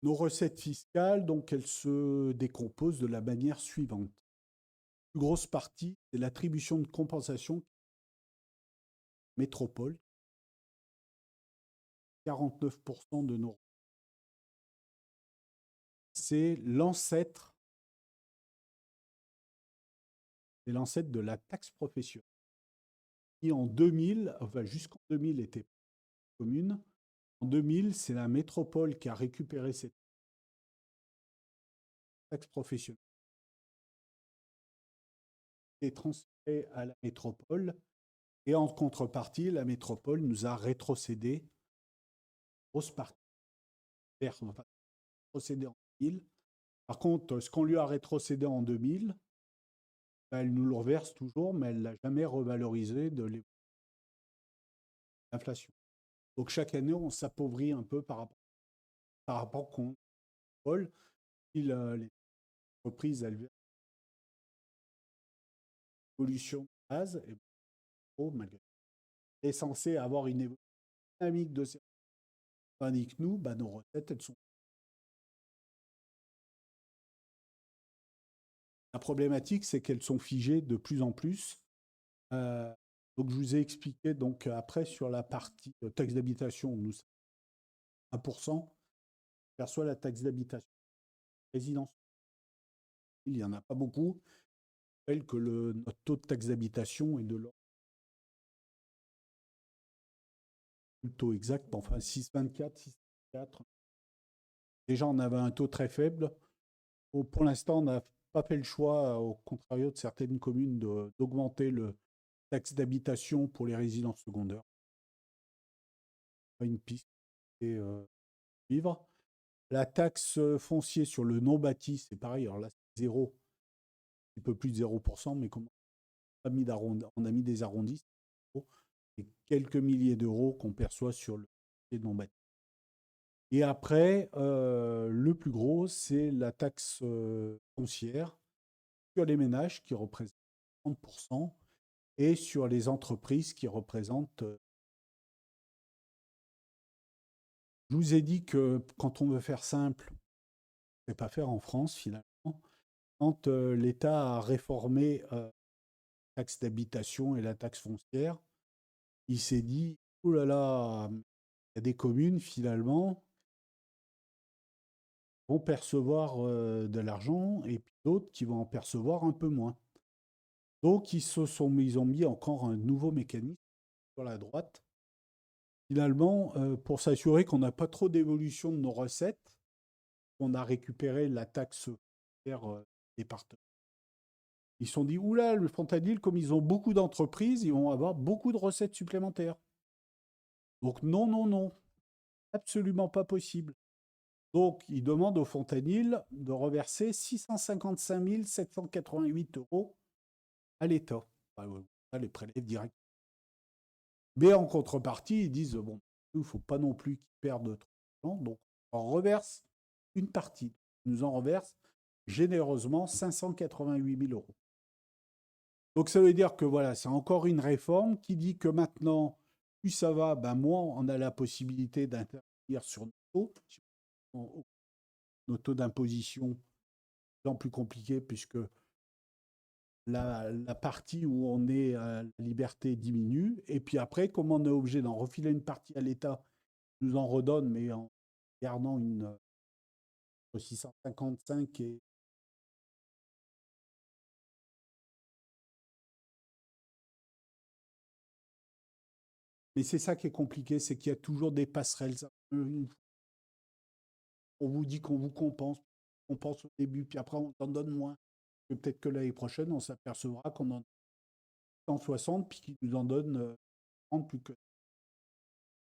Speaker 1: Nos recettes fiscales, donc elles se décomposent de la manière suivante. La plus grosse partie, c'est l'attribution de compensation métropole. 49% de nos. C'est l'ancêtre. C'est l'ancêtre de la taxe professionnelle. Qui en 2000, enfin jusqu'en 2000 était commune. En 2000, c'est la métropole qui a récupéré cette taxe professionnelle et transférée à la métropole. Et en contrepartie, la métropole nous a rétrocédé une grosse partie. Enfin, rétrocédé en 2000. Par contre, ce qu'on lui a rétrocédé en 2000, elle nous le reverse toujours, mais elle ne l'a jamais revalorisé de l'inflation. Donc chaque année, on s'appauvrit un peu par rapport au contrôle. Si les entreprises, elles versent l'évolution de base, et malgré est censé avoir une évolution dynamique de ces tandis que nous, bah, nos recettes, elles sont. La problématique, c'est qu'elles sont figées de plus en plus. Euh, donc, je vous ai expliqué, donc après, sur la partie taxe d'habitation, nous, 1%, perçoit la taxe d'habitation. Résidence, il n'y en a pas beaucoup. Je rappelle que notre taux de taxe d'habitation est de l'ordre. Le taux exact, enfin 6,24, 6,4. Déjà, on avait un taux très faible. Pour l'instant, on n'a pas fait le choix, au contraire de certaines communes, d'augmenter le taxe d'habitation pour les résidences secondaires. Pas une piste et vivre. La taxe foncière sur le non bâti, c'est pareil. Alors là, c'est zéro, un peu plus de 0%, mais comme on a mis des arrondis, et quelques milliers d'euros qu'on perçoit sur le non bâti. Et après, le plus gros, c'est la taxe foncière sur les ménages qui représente 30% et sur les entreprises qui représentent. Je vous ai dit que quand on veut faire simple, on ne sait pas faire en France finalement. Quand l'État a réformé la taxe d'habitation et la taxe foncière, il s'est dit, oh là là, il y a des communes finalement qui vont percevoir de l'argent et puis d'autres qui vont en percevoir un peu moins. Donc ils ont mis encore un nouveau mécanisme sur la droite, finalement, pour s'assurer qu'on n'a pas trop d'évolution de nos recettes, qu'on a récupéré la taxe foncière départementale. Ils se sont dit, oula, le fentanyl, comme ils ont beaucoup d'entreprises, ils vont avoir beaucoup de recettes supplémentaires. Donc non, non, non, absolument pas possible. Donc ils demandent au fentanyl de reverser 655 788 euros à l'État. Enfin, ça les prélève direct. Mais en contrepartie, ils disent, bon, il ne faut pas non plus qu'ils perdent trop d'argent, donc on reverse une partie. Ils nous en reversent généreusement 588 000 euros. Donc ça veut dire que voilà, c'est encore une réforme qui dit que maintenant, plus ça va, ben moins on a la possibilité d'intervenir sur nos taux d'imposition, de plus en plus compliqués puisque la partie où on est à la liberté diminue. Et puis après, comme on est obligé d'en refiler une partie à l'État, il nous en redonne, mais en gardant une 655 et. Mais c'est ça qui est compliqué, c'est qu'il y a toujours des passerelles. On vous dit qu'on vous compense, on pense au début, puis après on t'en donne moins. Peut-être que l'année prochaine, on s'apercevra qu'on en a 160, puis qu'ils nous en donnent 30 plus que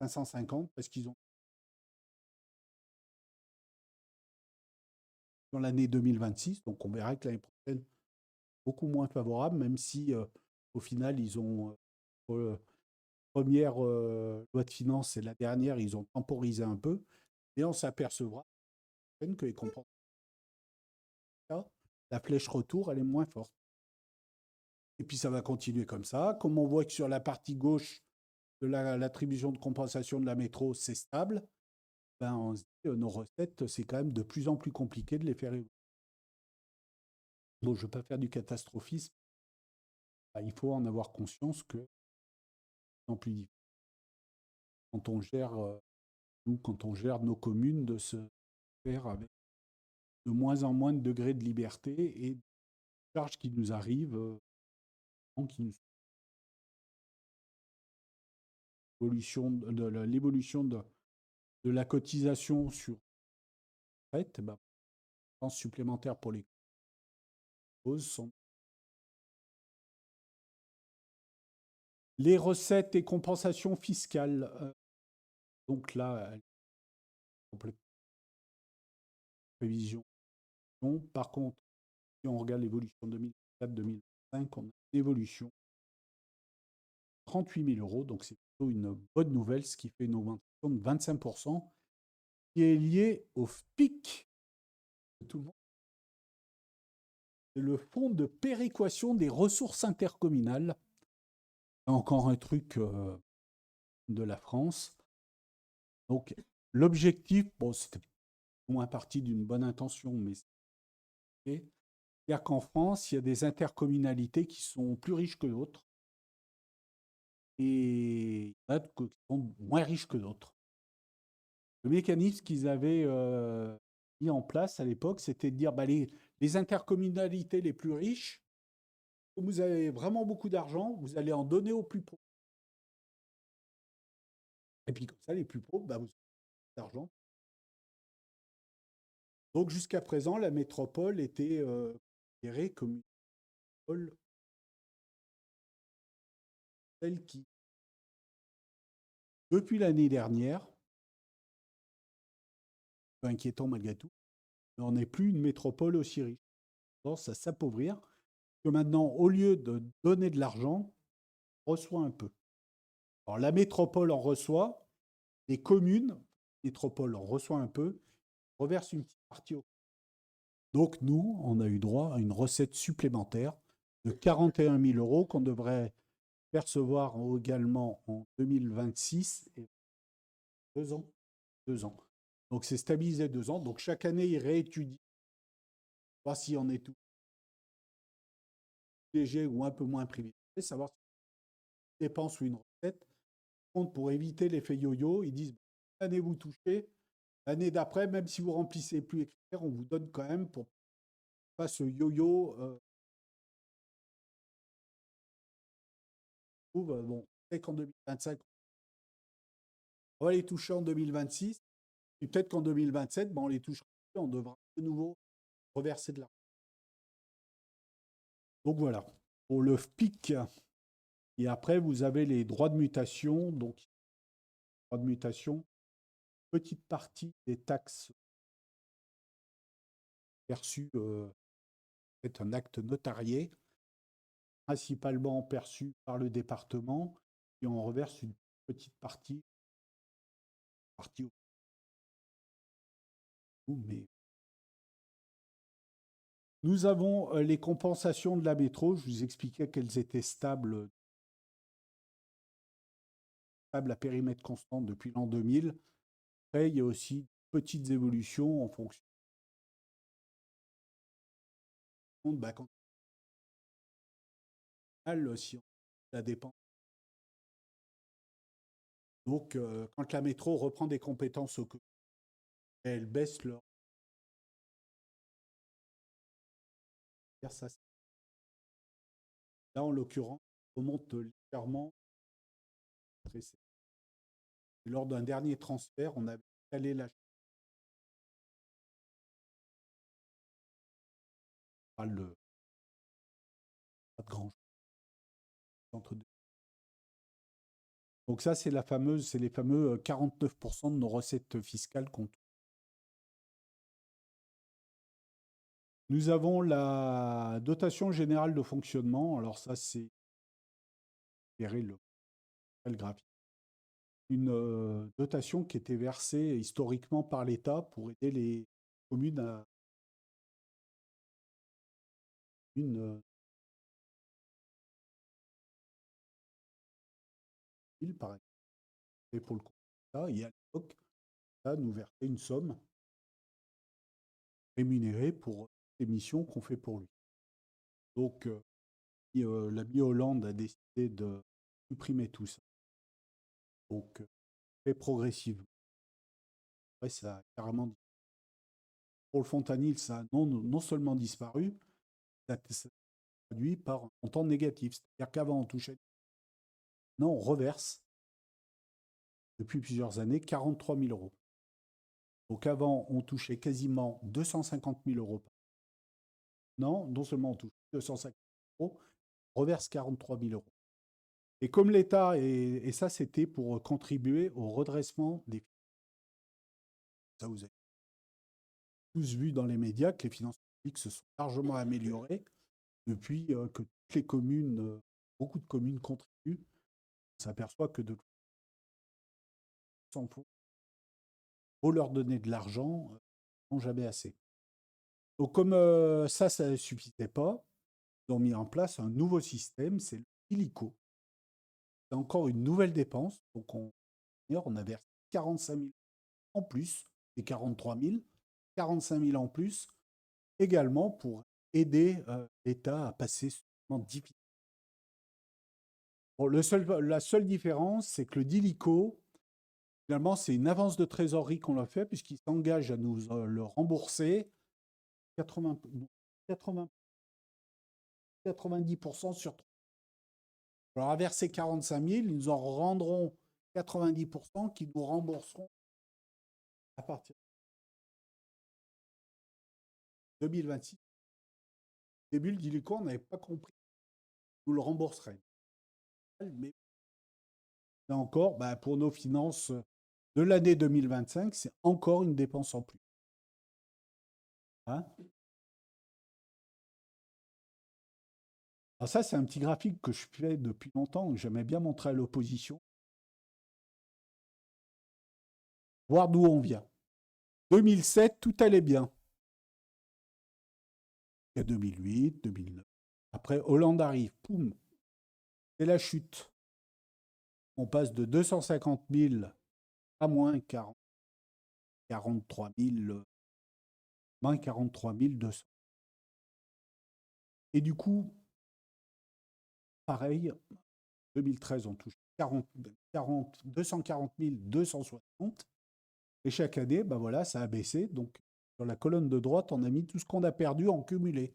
Speaker 1: 550, parce qu'ils ont dans l'année 2026. Donc on verra que l'année prochaine, beaucoup moins favorable, même si au final, ils ont première loi de finances et la dernière, ils ont temporisé un peu, et on s'apercevra que les compensations, la flèche retour, elle est moins forte. Et puis ça va continuer comme ça. Comme on voit que sur la partie gauche de l'attribution de compensation de la métro, c'est stable, ben on se dit, nos recettes, c'est quand même de plus en plus compliqué de les faire évoluer. Bon, je ne veux pas faire du catastrophisme. Ben, il faut en avoir conscience que c'est plus difficile. Quand on gère, quand on gère nos communes, de se faire avec de moins en moins de degrés de liberté et de charges qui nous arrivent, qui nous l'évolution de la cotisation sur retraite, ben, dépenses supplémentaires pour les causes sont. Les recettes et compensations fiscales, donc là, prévision. Par contre, si on regarde l'évolution 2024-2025, 2025, on a une évolution. 38 000 euros, donc c'est plutôt une bonne nouvelle, ce qui fait une augmentation de 25%, qui est liée au FPIC. Tout le monde. C'est le fonds de péréquation des ressources intercommunales. Encore un truc de la France. Donc, l'objectif, bon, c'était moins parti d'une bonne intention, mais c'est-à-dire qu'en France, il y a des intercommunalités qui sont plus riches que d'autres et il y en a qui sont moins riches que d'autres. Le mécanisme qu'ils avaient mis en place à l'époque, c'était de dire bah, les intercommunalités les plus riches, comme vous avez vraiment beaucoup d'argent, vous allez en donner aux plus pauvres. Et puis comme ça, les plus pauvres, bah, vous avez d'argent. Donc jusqu'à présent, la métropole était considérée comme une métropole celle qui, depuis l'année dernière, un peu inquiétant malgré tout, n'en est plus une métropole aussi riche. On tendance à s'appauvrir, que maintenant, au lieu de donner de l'argent, on reçoit un peu. Alors la métropole en reçoit, les communes, métropole en reçoit un peu, reverse une petite partie. Donc nous, on a eu droit à une recette supplémentaire de 41 000 euros qu'on devrait percevoir également en 2026 et 2 ans. 2 ans. Donc c'est stabilisé 2 ans. Donc chaque année, il réétudie, voir si on est tout léger ou un peu moins privilégié, savoir si on dépense ou une recette. Contre, pour éviter l'effet yo-yo, ils disent l'année vous touchez, l'année d'après, même si vous remplissez plus les critères, on vous donne quand même pour pas ce yo-yo. Bon, peut-être qu'en 2025, on va les toucher en 2026, et peut-être qu'en 2027, on les touchera, on devra de nouveau reverser de l'argent. Donc voilà, pour le FPIC. Et après, vous avez les droits de mutation. Donc, droits de mutation, petite partie des taxes perçues, c'est un acte notarié, principalement perçu par le département, et on reverse une petite partie mais nous avons les compensations de la métro. Je vous expliquais qu'elles étaient stables à périmètre constant depuis l'an 2000. Après, il y a aussi petites évolutions en fonction de quand si on la dépense. Donc, quand la métro reprend des compétences au quotidien, elle baisse leur. Ça, là, en l'occurrence, on remonte légèrement. Lors d'un dernier transfert, on avait calé la le pas de grand entre deux. Donc ça, c'est les fameux 49% de nos recettes fiscales qu'on. Nous avons la dotation générale de fonctionnement. Alors ça, c'est le graphique. Une dotation qui était versée historiquement par l'État pour aider les communes à une ville, par exemple. Et pour le coup, ça, et à l'époque, ça nous versait une somme rémunérée pour les missions qu'on fait pour lui. Donc, l'ami Hollande a décidé de supprimer tout ça. Donc, fait progressivement. Après, ça a carrément disparu. Pour le Fontanil, ça a non seulement disparu, ça s'est traduit par un montant négatif. C'est-à-dire qu'avant, on touchait. Non, on reverse depuis plusieurs années 43 000 euros. Donc avant, on touchait quasiment 250 000 euros. Non seulement on touche 250 000 euros, on reverse 43 000 euros. Et comme l'État, et ça c'était pour contribuer au redressement des finances. Ça, vous avez tous vu dans les médias que les finances publiques se sont largement améliorées depuis que toutes les communes, beaucoup de communes contribuent, on s'aperçoit que de toute façon, faut leur donner de l'argent, ils n'ont jamais assez. Donc comme ça ne suffisait pas, ils ont mis en place un nouveau système, c'est l'illico. C'est encore une nouvelle dépense. Donc on a versé 45 000 en plus des 43 000, 45 000 en plus, également pour aider l'État à passer ce moment difficile. Bon, la seule différence, c'est que le DILICO, finalement, c'est une avance de trésorerie qu'on a fait, puisqu'il s'engage à nous le rembourser 80, 80, 90% sur 3. On leur a versé 45 000, ils nous en rendront 90% qui nous rembourseront à partir de 2026. Au début, le DILICO, on n'avait pas compris. Nous le rembourserait. Mais là encore, bah, pour nos finances de l'année 2025, c'est encore une dépense en plus. Hein. Alors ça, c'est un petit graphique que je fais depuis longtemps, que j'aimais bien montrer à l'opposition. Voir d'où on vient. 2007, tout allait bien. Il y a 2008, 2009. Après, Hollande arrive, poum, c'est la chute. On passe de 250 000 à moins 43 000, moins 43 200. Et du coup, pareil, 2013, on touche 240 260. Et chaque année, ben voilà, ça a baissé. Donc, sur la colonne de droite, on a mis tout ce qu'on a perdu en cumulé.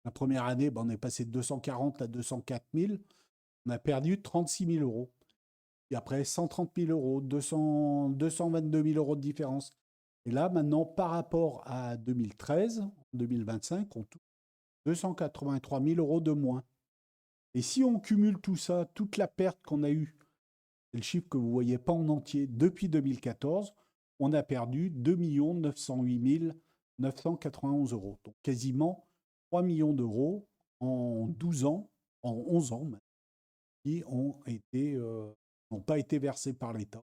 Speaker 1: La première année, ben, on est passé de 240 à 204 000. On a perdu 36 000 euros. Et après, 130 000 euros, 222 000 euros de différence. Et là, maintenant, par rapport à 2013, 2025, on touche 283 000 euros de moins. Et si on cumule tout ça, toute la perte qu'on a eue, c'est le chiffre que vous ne voyez pas en entier, depuis 2014, on a perdu 2 908 991 euros. Donc quasiment 3 millions d'euros en 12 ans, en 11 ans, qui n'ont pas été versés par l'État.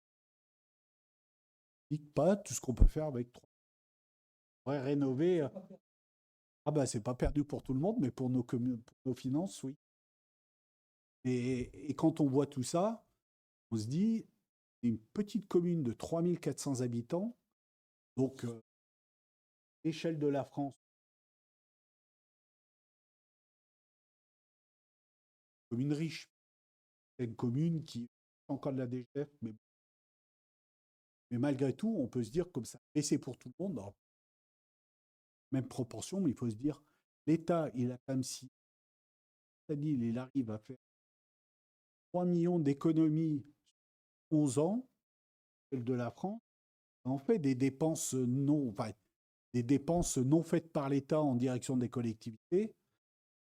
Speaker 1: Pas tout ce qu'on peut faire avec 3. On pourrait rénover. Ah ben, c'est pas perdu pour tout le monde, mais pour pour nos finances, oui. Et quand on voit tout ça, on se dit, une petite commune de 3400 habitants, donc échelle de la France, commune riche, c'est une commune qui a encore de la DGF, mais malgré tout, on peut se dire comme ça, et c'est pour tout le monde, alors, même proportion, mais il faut se dire, l'État, il a quand même si il arrive à faire 3 millions d'économies 11 ans, celle de la France, en fait des dépenses non faites par l'État en direction des collectivités,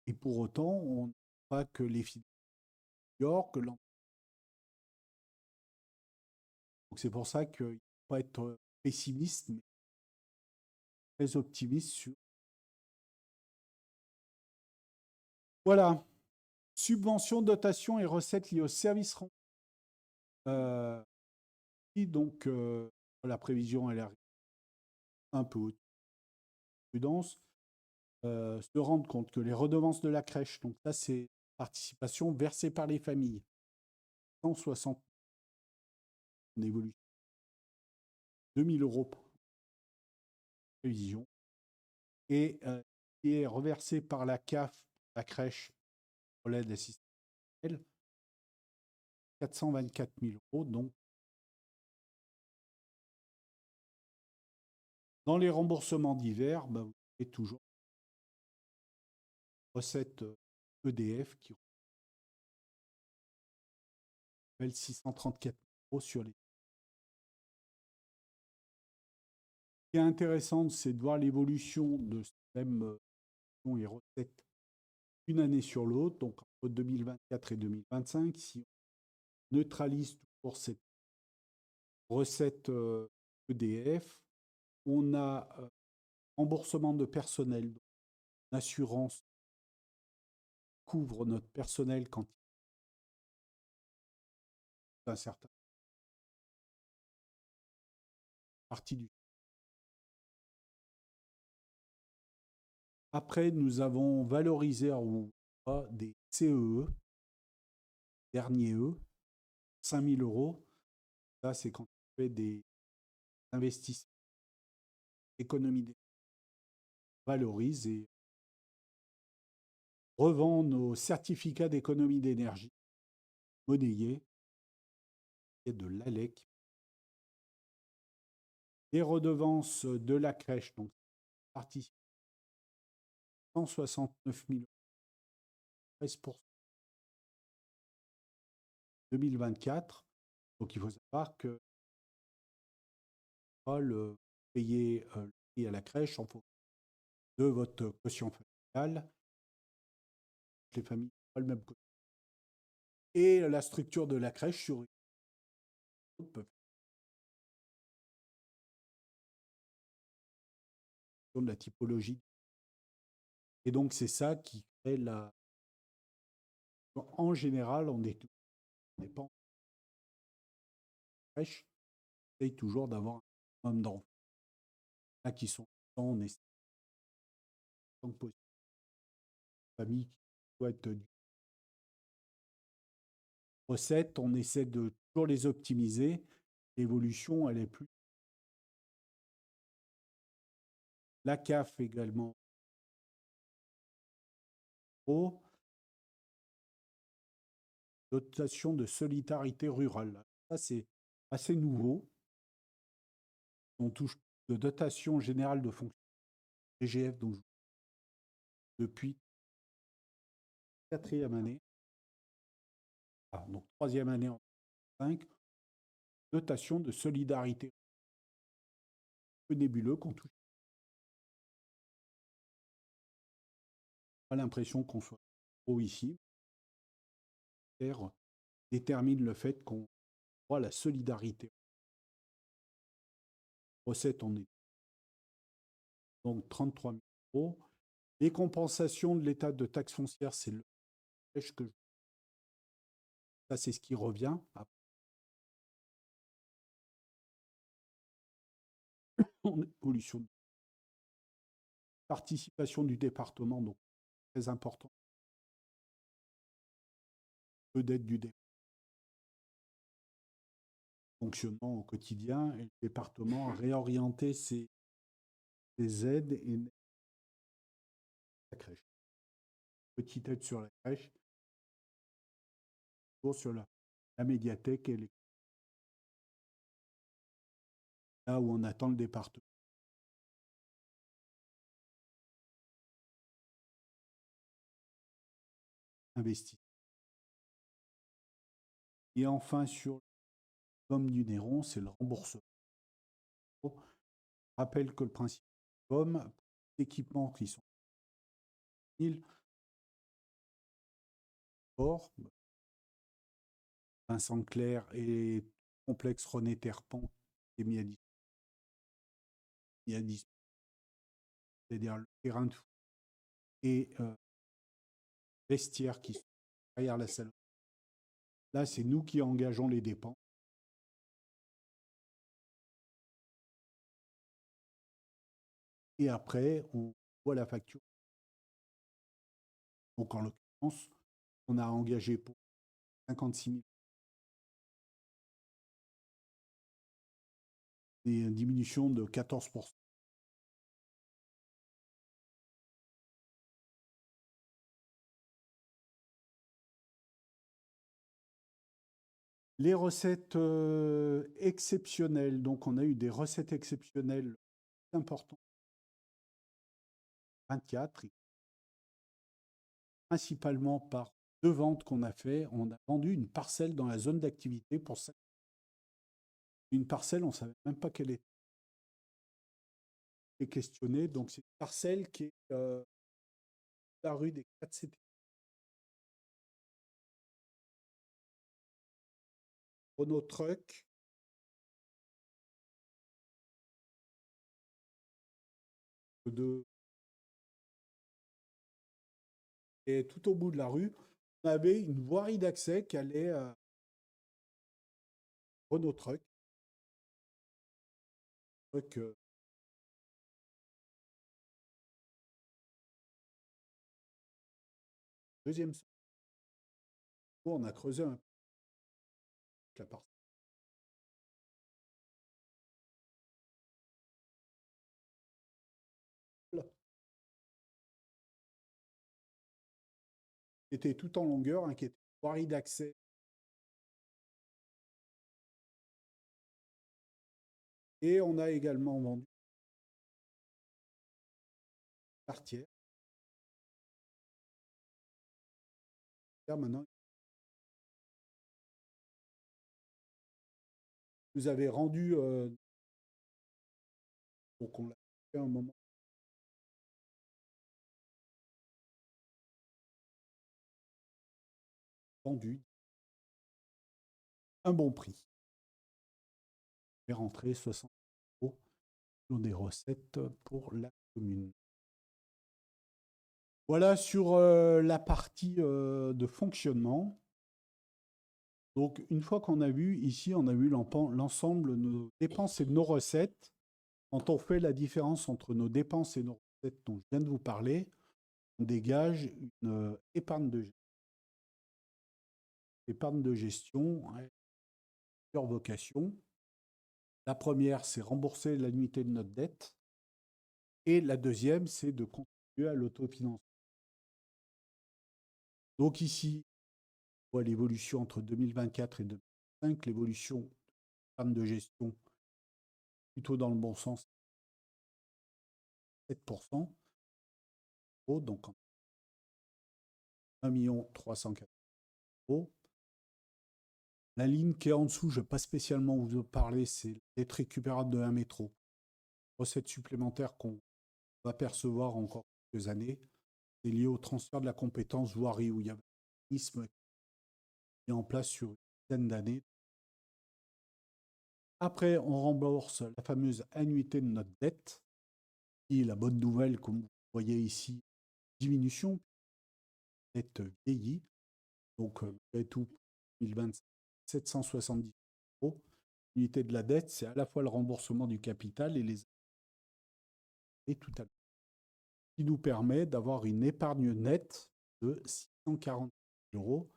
Speaker 1: et pour autant, on n'a pas que les finances que l'emploi. Donc c'est pour ça qu'il ne faut pas être pessimiste, mais très optimiste sur. Voilà. Subventions, dotations et recettes liées aux services rendus. Donc, la prévision, elle arrive un peu haute. Prudence. Se rendre compte que les redevances de la crèche, donc ça, c'est participation versée par les familles. 160 en évolution. 2 000 euros prévision. Et qui est reversé par la CAF, la crèche, pour l'aide assistée, 424 000 euros. Donc, dans les remboursements divers, vous avez toujours recette EDF qui rappelle 634 euros sur les. Ce qui est intéressant, c'est de voir l'évolution de ces mêmes et recettes une année sur l'autre, donc entre 2024 et 2025. Si on neutralise toujours cette recette EDF, on a remboursement de personnel, assurance couvre notre personnel quand il y a un certain partie du. Après, nous avons valorisé ou pas des CEE, dernier E, 5 000 euros. Ça, c'est quand on fait des investissements, économies, valorise et revend nos certificats d'économie d'énergie monnayés et de l'ALEC. Les redevances de la crèche, donc participent 169 000 euros, 13% 2024. Donc il faut savoir que le payer le prix à la crèche en fonction de votre quotient familial. Les familles n'ont pas le même quotient. Et la structure de la crèche sur une autre peut faire de la typologie. Et donc c'est ça qui crée la. En général, on dépend de la crèche, on essaye toujours d'avoir un nombre d'enfants. Là qui sont on essaie tant que possible. Famille qui doit être recettes, on essaie de toujours les optimiser. L'évolution, elle est plus. La CAF également. Dotation de solidarité rurale. Ça, c'est assez nouveau. On touche de dotation générale de fonction, DGF, donc depuis 4e année. Ah, donc 3e année en 5. Dotation de solidarité. Un peu nébuleux qu'on touche. Pas l'impression qu'on soit trop ici. Détermine le fait qu'on voit la solidarité. Recette, on est donc 33 000 euros. Les compensations de l'état de taxe foncière, c'est le que ça, c'est ce qui revient. En évolution. Participation du département, donc très important. Peu d'aide du département. Fonctionnement au quotidien, et le département a réorienté ses aides et la crèche. Petite aide sur la crèche, sur la médiathèque et là où on attend le département. Investi. Et enfin, sur le pomme du Néron, c'est le remboursement. Je rappelle que le principe de pomme, équipements qui sont 1000 or, Vincent Clerc et complexe René Terpan est mis à disposition. C'est-à-dire le terrain de foot et vestiaires qui sont derrière la salle. Là, c'est nous qui engageons les dépenses. Et après, on voit la facture. Donc, en l'occurrence, on a engagé pour 56 000. Et une diminution de 14%. Les recettes exceptionnelles. Donc, on a eu des recettes exceptionnelles importantes. 24, principalement par 2 ventes qu'on a fait. On a vendu une parcelle dans la zone d'activité pour ça. Une parcelle, on ne savait même pas quelle était. Et questionné. Donc, c'est une parcelle qui est la rue des 4 CT. Renault Truck. De, et tout au bout de la rue, on avait une voirie d'accès qui allait à Renault Truck. Deuxième saut, on a creusé un peu la partie. Qui était tout en longueur, hein, qui était une voirie d'accès. Et on a également vendu Cartier. Là, maintenant, vous avez rendu, donc on l'a fait un moment, vendu un bon prix. Et rentré 60 € sur des recettes pour la commune. Voilà sur la partie de fonctionnement. Donc, une fois qu'on a vu ici, on a vu l'ensemble de nos dépenses et de nos recettes. Quand on fait la différence entre nos dépenses et nos recettes dont je viens de vous parler, on dégage une épargne de gestion. Épargne de gestion, plusieurs vocations. La première, c'est rembourser l'annuité de notre dette. Et la deuxième, c'est de contribuer à l'autofinancement. Donc ici, on voit l'évolution entre 2024 et 2025, l'évolution de l'épargne de gestion plutôt dans le bon sens, 7%. Donc 1 304 000 €. La ligne qui est en dessous, je ne vais pas spécialement vous en parler, c'est la dette récupérable de un métro. Recette supplémentaire qu'on va percevoir encore quelques années. C'est lié au transfert de la compétence voirie où il y a un mécanisme qui est en place sur une dizaine d'années. Après, on rembourse la fameuse annuité de notre dette. Et la bonne nouvelle, comme vous voyez ici, diminution, dette vieillie. Donc, tout 2025, 770 €. L'unité de la dette, c'est à la fois le remboursement du capital et les et tout à l'heure, qui nous permet d'avoir une épargne nette de 640 €.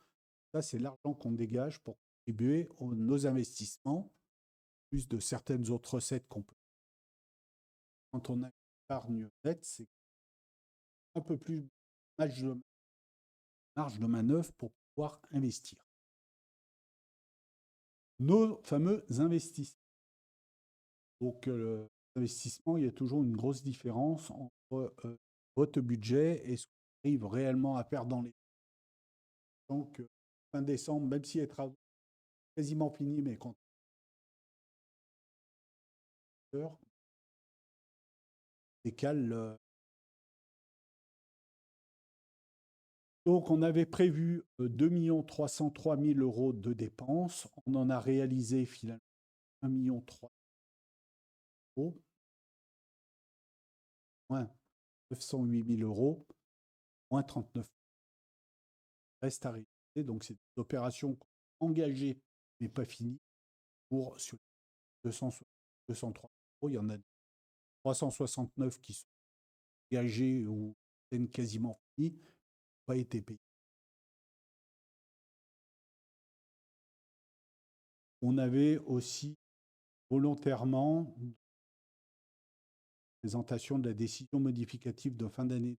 Speaker 1: Ça, c'est l'argent qu'on dégage pour contribuer à nos investissements, plus de certaines autres recettes qu'on peut. Quand on a une épargne nette, c'est un peu plus marge de manœuvre pour pouvoir investir. Nos fameux investissements. Donc, l'investissement, il y a toujours une grosse différence entre votre budget et ce qu'on arrive réellement à faire dans les. Donc, fin décembre, même si les travaux sont quasiment finis, mais quand décale. Donc, on avait prévu 2 303 000 € de dépenses. On en a réalisé finalement 1,3 million €, moins 908 000 €, moins 39 reste à réaliser. Donc, c'est des opérations engagées mais pas finies pour sur 203 €. Il y en a 369 qui sont engagés ou quasiment finis, pas été payés. On avait aussi volontairement présentation de la décision modificative de fin d'année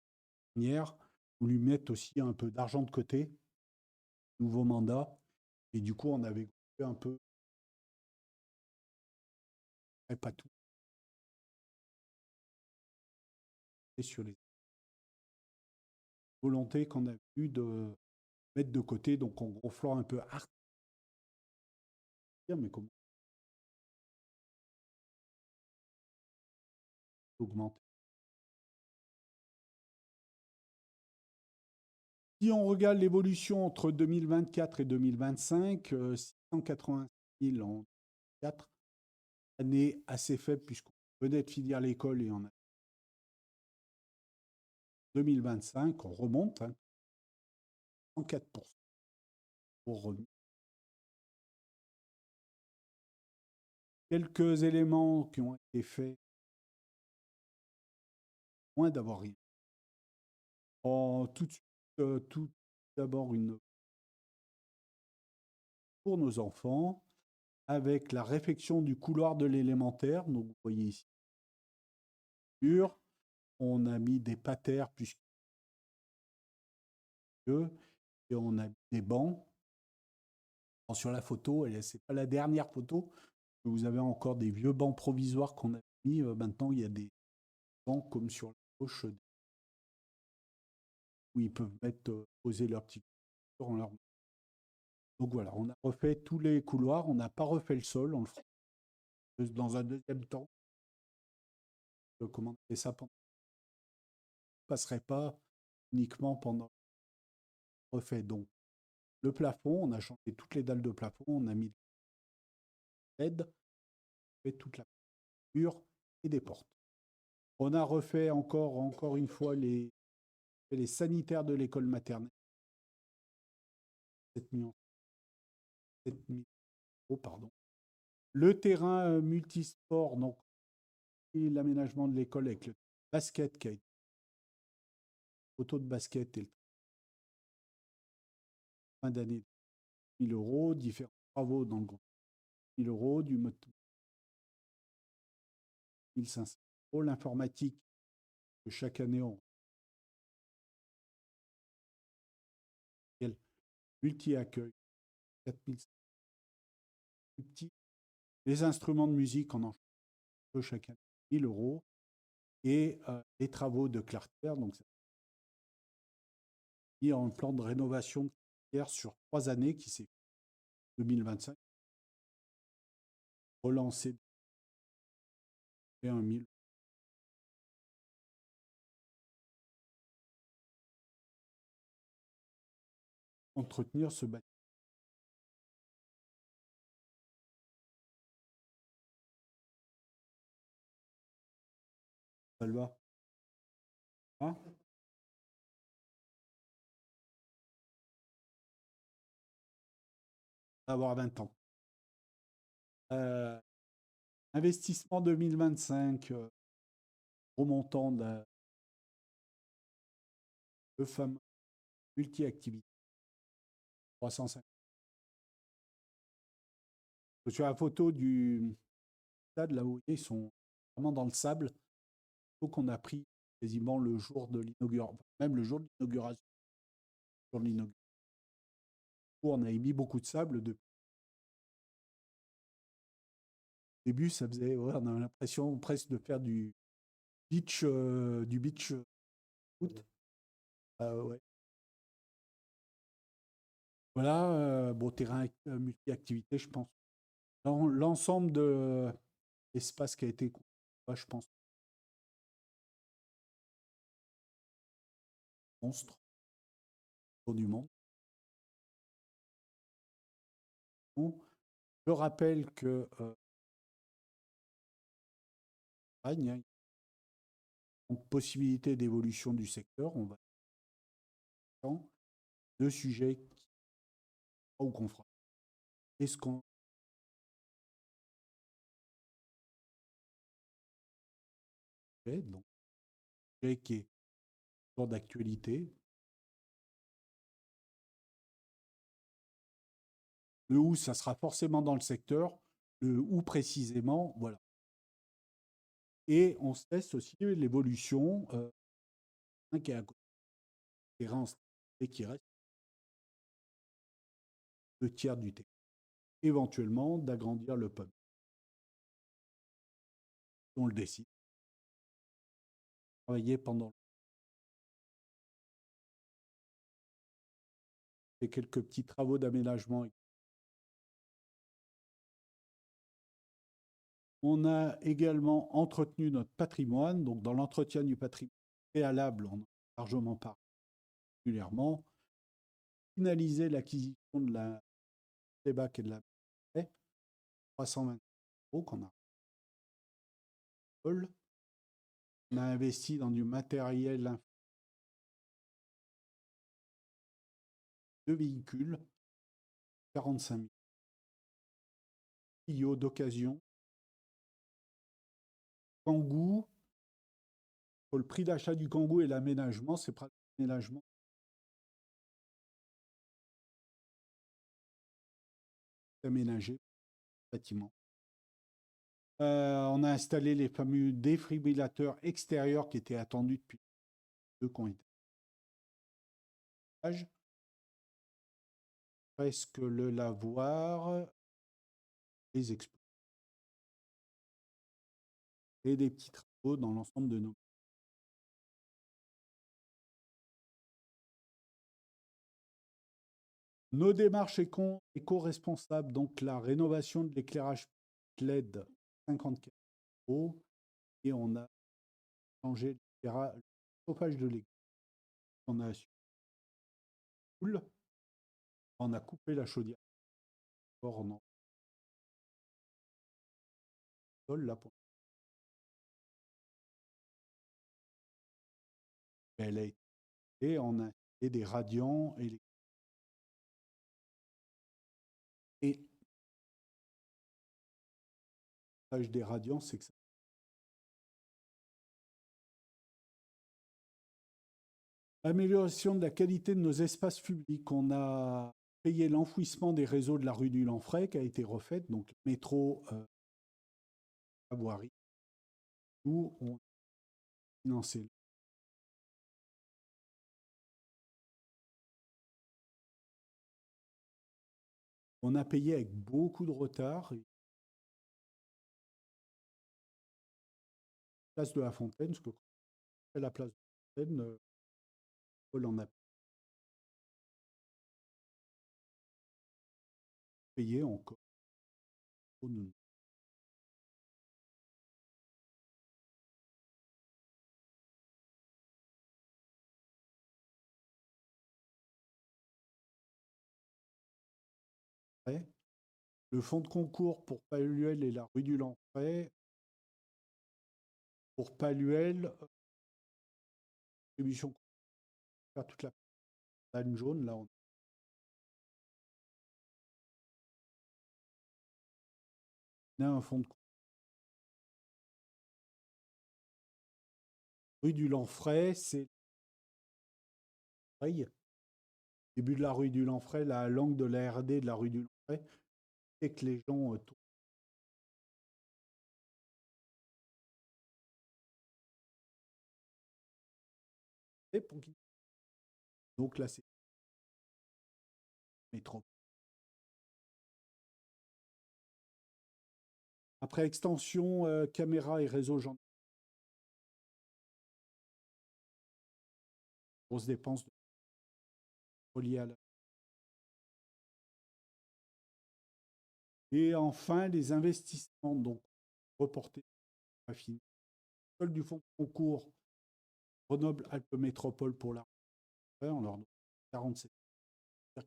Speaker 1: dernière, voulu mettre aussi un peu d'argent de côté, nouveau mandat, et du coup on avait coupé un peu, et pas tout, et sur les volontés qu'on a eu de mettre de côté, donc en gonflant un peu mais comment augmenter. Si on regarde l'évolution entre 2024 et 2025, 680 000 en 4, année assez faible puisqu'on venait de finir l'école et on a 2025, on remonte, hein, 104% pour revenir. Quelques éléments qui ont été faits, moins d'avoir rien. Tout de suite, tout d'abord pour nos enfants, avec la réfection du couloir de l'élémentaire. Donc, vous voyez ici, on a mis des patères et on a mis des bancs. Alors, sur la photo, c'est pas la dernière photo. Vous avez encore des vieux bancs provisoires qu'on a mis. Maintenant, il y a des bancs comme sur la gauche où ils peuvent poser leur petit en leur. Donc voilà, on a refait tous les couloirs, on n'a pas refait le sol, on le fera dans un deuxième temps. Comment on fait ça pendant passerait pas uniquement pendant refait. Donc le plafond, on a changé toutes les dalles de plafond, on a mis LED, fait toute la mur et des portes. On a refait encore une fois les sanitaires de l'école maternelle. 7 millions. 7 000 euros, pardon. Le terrain multisport, donc l'aménagement de l'école avec le basket qui a été photo de basket et le fin d'année 1000 euros, différents travaux dans le groupe 1000 euros, du moto 1500 euros, l'informatique que chaque année on multi-accueil 4500 plus petit, les instruments de musique en chaque année 1000 euros et les travaux de Clarter, donc ça mis en plan de rénovation de Clarter sur 3 années qui s'est 2025 relancé 1 000. Entretenir ce bâtiment. Ça va. Hein, avoir 20 ans. Investissement 2025, remontant de le fameux multi-activité 350. Sur la photo du stade, là où ils sont vraiment dans le sable, qu'on a pris quasiment le jour de l'inauguration, même le jour de l'inauguration. On a émis beaucoup de sable depuis. Au début, ça faisait, ouais, on avait l'impression presque de faire du beach foot. Ouais. Voilà, bon, terrain multi-activité, je pense. L'ensemble de l'espace qui a été construit, je pense, monstre autour du monde. Bon, je rappelle que il y a une possibilité d'évolution du secteur. On va deux sujets qu'on fera. Est-ce qu'on fait donc sujet qui est toujours d'actualité. Le où, ça sera forcément dans le secteur. Le où précisément, voilà. Et on se teste aussi l'évolution qui est à côté terrain et qui reste le tiers du terrain. Éventuellement, d'agrandir le pub. On le décide. Travailler pendant et quelques petits travaux d'aménagement. On a également entretenu notre patrimoine. Donc, dans l'entretien du patrimoine préalable, on a largement parlé régulièrement. Finaliser l'acquisition de la bacs et de la 320 euros qu'on a. On a investi dans du matériel 2 véhicules, 45 000. Clio d'occasion. Kangoo. Pour le prix d'achat du Kangoo et l'aménagement, c'est pratiquement l'aménagement. Aménagé, bâtiment. On a installé les fameux défibrillateurs extérieurs qui étaient attendus depuis deux qui ont été. Presque le lavoir, les expos. Et des petits travaux dans l'ensemble de nos. Nos démarches éco-responsables, donc la rénovation de l'éclairage LED, 54 €. Et on a changé le chauffage de l'église. On a on a coupé la chaudière. On en là pour. Elle a été, on a fait des radiants et l'avantage des radiants, c'est que ça. Amélioration de la qualité de nos espaces publics. On a payé l'enfouissement des réseaux de la rue du Lanfray qui a été refaite, donc métro à Boiry, où on a financé. On a payé avec beaucoup de retard. Place de la Fontaine, parce que la place de la Fontaine, Paul en a payé encore. Le fonds de concours pour Paluel et la rue du Lanfray. Pour Paluel, distribution faire toute la panne jaune, là, on a un fonds de concours. Rue du Lanfray, c'est début de la rue du Lanfray, la langue de la RD de la rue du Lanfray, et que les gens tournent. Donc là, c'est métro. Après extension, caméra et réseau gendarmerie. Grosses dépenses reliées à la. Et enfin, les investissements donc reportés à fini. Seul du fonds de concours Grenoble-Alpes Métropole pour la. On leur donne 47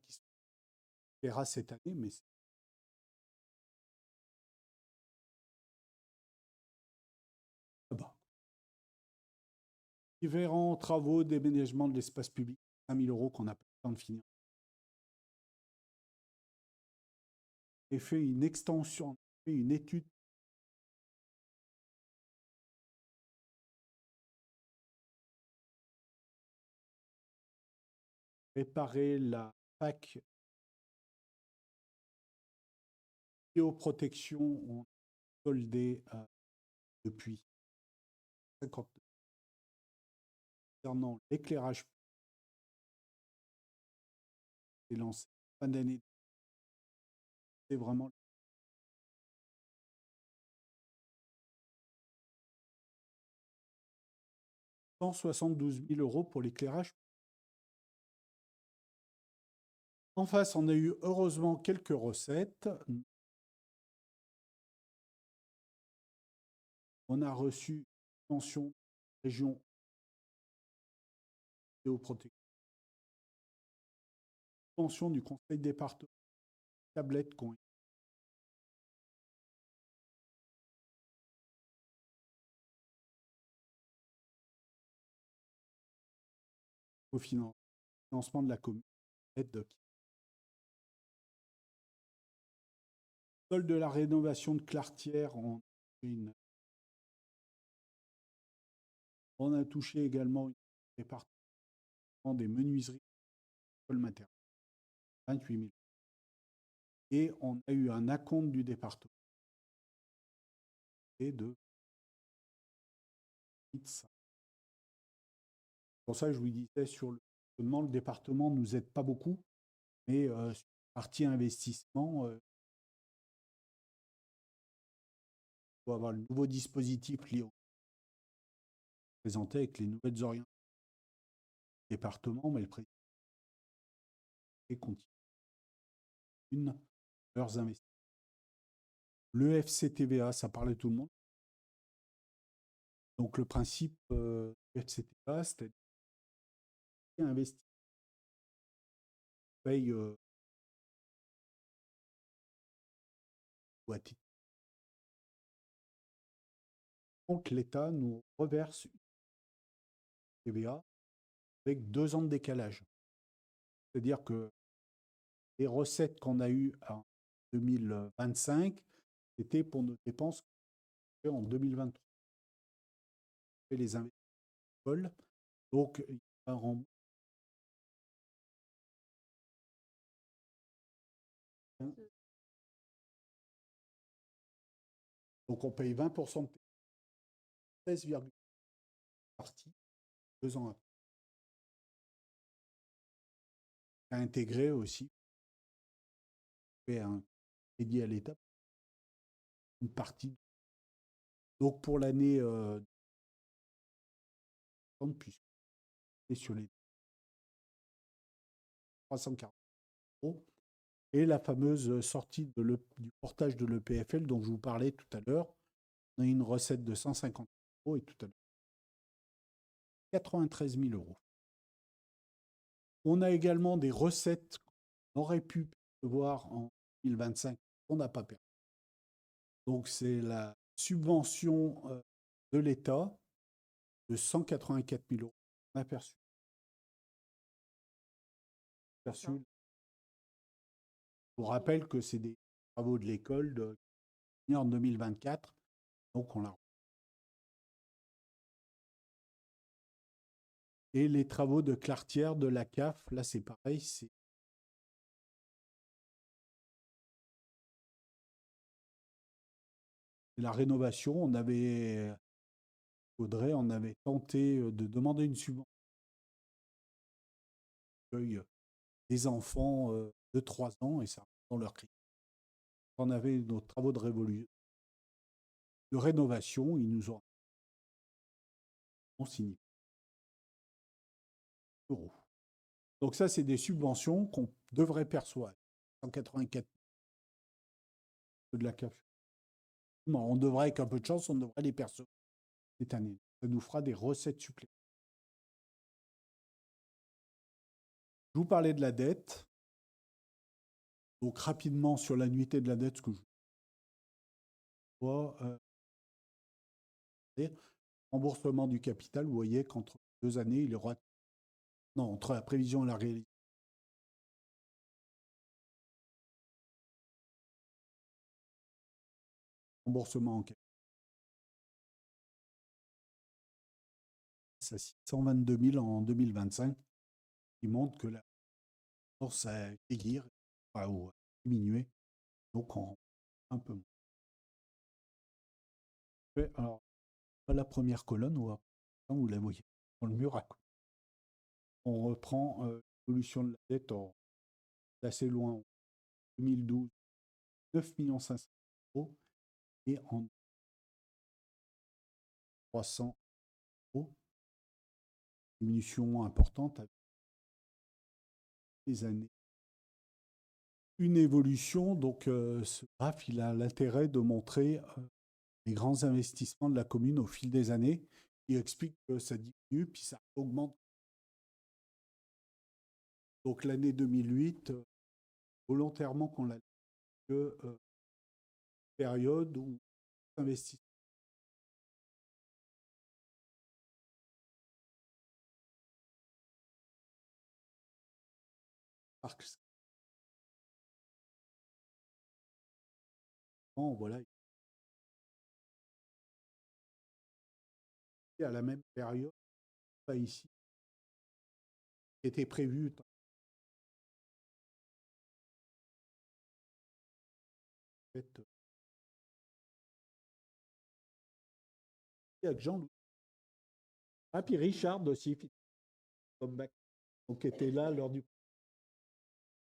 Speaker 1: qui se verra cette année, mais différents travaux d'aménagement de l'espace public, 5 000 € qu'on n'a pas le temps de finir. Et fait une extension, fait une étude. Réparer la PAC Géoprotection, on soldé depuis 50 ans. Concernant l'éclairage, c'est lancé fin d'année. C'est vraiment 172 000 € pour l'éclairage. En face, on a eu heureusement quelques recettes. On a reçu une pension région Géoprotection. Pension du conseil départemental. Tablette qu'on au financement de la commune. solde de la rénovation de Clartière, on a touché également une département des menuiseries Paul Matériel, 28 000. Et on a eu un acompte du département et de 5. Pour ça, je vous disais, sur le fonctionnement, le département ne nous aide pas beaucoup, mais sur la partie investissement, il faut avoir le nouveau dispositif lié au présenté avec les nouvelles orientations du département, mais le président continue leurs investissements. Le FCTVA, ça parlait tout le monde. Donc le principe du FCTVA, c'était investir. Paye ou à titre. Donc l'État nous reverse une TVA avec 2 ans de décalage. C'est-à-dire que les recettes qu'on a eues en 2025 étaient pour nos dépenses en 2023. Et les investissements, donc il y a un remboursement. Donc on paye 20% de TVA, 16, partie, 2 ans après. À intégrer aussi, et un dédié à l'État, une partie. Donc pour l'année, puisque c'est sur les 340 €, et la fameuse sortie du portage de l'EPFL dont je vous parlais tout à l'heure. On a une recette de 150 € et tout à l'heure 93 000 €. On a également des recettes qu'on aurait pu percevoir en 2025 qu'on n'a pas perdu. Donc c'est la subvention de l'État de 184 000 € qu'on a perçu. Je vous rappelle que c'est des travaux de l'école en 2024, donc on l'a. Et les travaux de Clartière, de la CAF, là c'est pareil, c'est la rénovation. On avait tenté de demander une subvention des enfants de 3 ans et ça dans leur cri. On avait nos travaux de rénovation, ils nous ont signé euros. Donc ça, c'est des subventions qu'on devrait percevoir. 184 de la CAF. On devrait, avec un peu de chance, on devrait les percevoir cette année. Ça nous fera des recettes supplémentaires. Je vous parlais de la dette. Donc rapidement sur l'annuité de la dette, ce que je vois, remboursement du capital, vous voyez qu'entre 2 années, il y aura... Non, entre la prévision et la réalité. Remboursement en capital. C'est 622 000 en 2025, qui montre que la force à vieillir ou à diminuer, donc on un peu moins. Alors, pas la première colonne, vous la voyez dans le mur à côté. On reprend l'évolution de la dette assez loin. En 2012, 9 500 000 € et en 300 €. Diminution importante avec les années. Une évolution, donc ce graphe, il a l'intérêt de montrer les grands investissements de la commune au fil des années, qui explique que ça diminue, puis ça augmente. Donc l'année 2008, volontairement qu'on l'a que période où l'investissement voilà, à la même période, pas ici, qui était prévu. En fait, avec Jean-Louis. Ah, puis Richard aussi, comeback, donc était là lors du.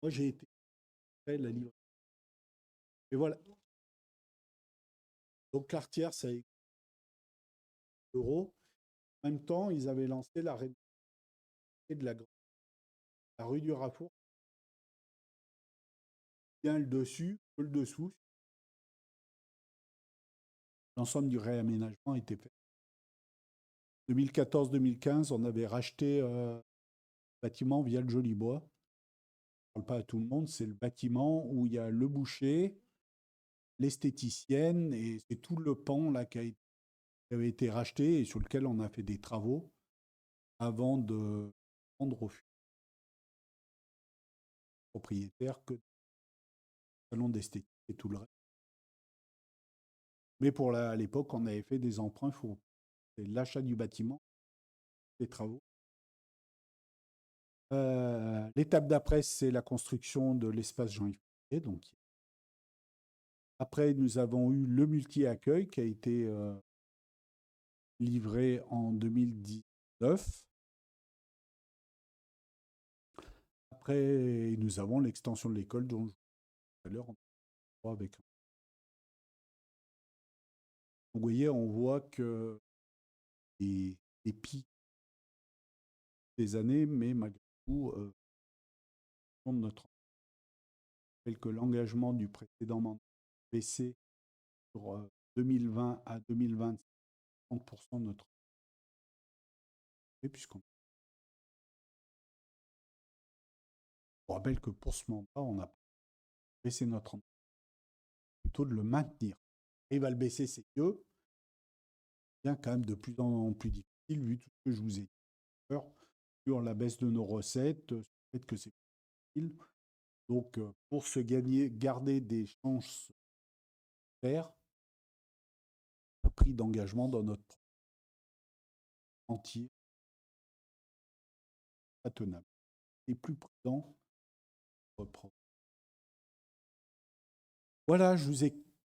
Speaker 1: Moi, j'ai été fait la livraison. Et voilà. Donc, Clartière, ça a été l'euro. En même temps, ils avaient lancé la rénovation de la rue du Rafour. Bien le dessus, que le dessous. L'ensemble du réaménagement était fait. 2014-2015, on avait racheté le bâtiment via le Jolibois. Je ne parle pas à tout le monde, c'est le bâtiment où il y a le boucher, l'esthéticienne, et c'est tout le pan là qui avait été racheté et sur lequel on a fait des travaux avant de rendre au propriétaire que le salon d'esthétique et tout le reste. Mais à l'époque, on avait fait des emprunts pour l'achat du bâtiment, les travaux. L'étape d'après, c'est la construction de l'espace Jean-Yves Piaget. Donc, après, nous avons eu le multi-accueil qui a été livré en 2019. Après, nous avons l'extension de l'école dont je vous tout à l'heure avec. Donc, vous voyez, on voit que les pics des années, mais malgré tout, de notre tel que l'engagement du précédent mandat baissé sur 2020 à 2020, 30% de notre puisqu'on rappelle que pour ce mandat, on a baissé notre plutôt de le maintenir. Et il va le baisser, c'est mieux. Bien quand même de plus en plus difficile, vu tout ce que je vous ai dit sur la baisse de nos recettes, sur le fait que c'est difficile. Donc, pour garder des chances faire, un prix d'engagement dans notre entier pas tenable. Et plus prudent, reprendre. Voilà, je vous ai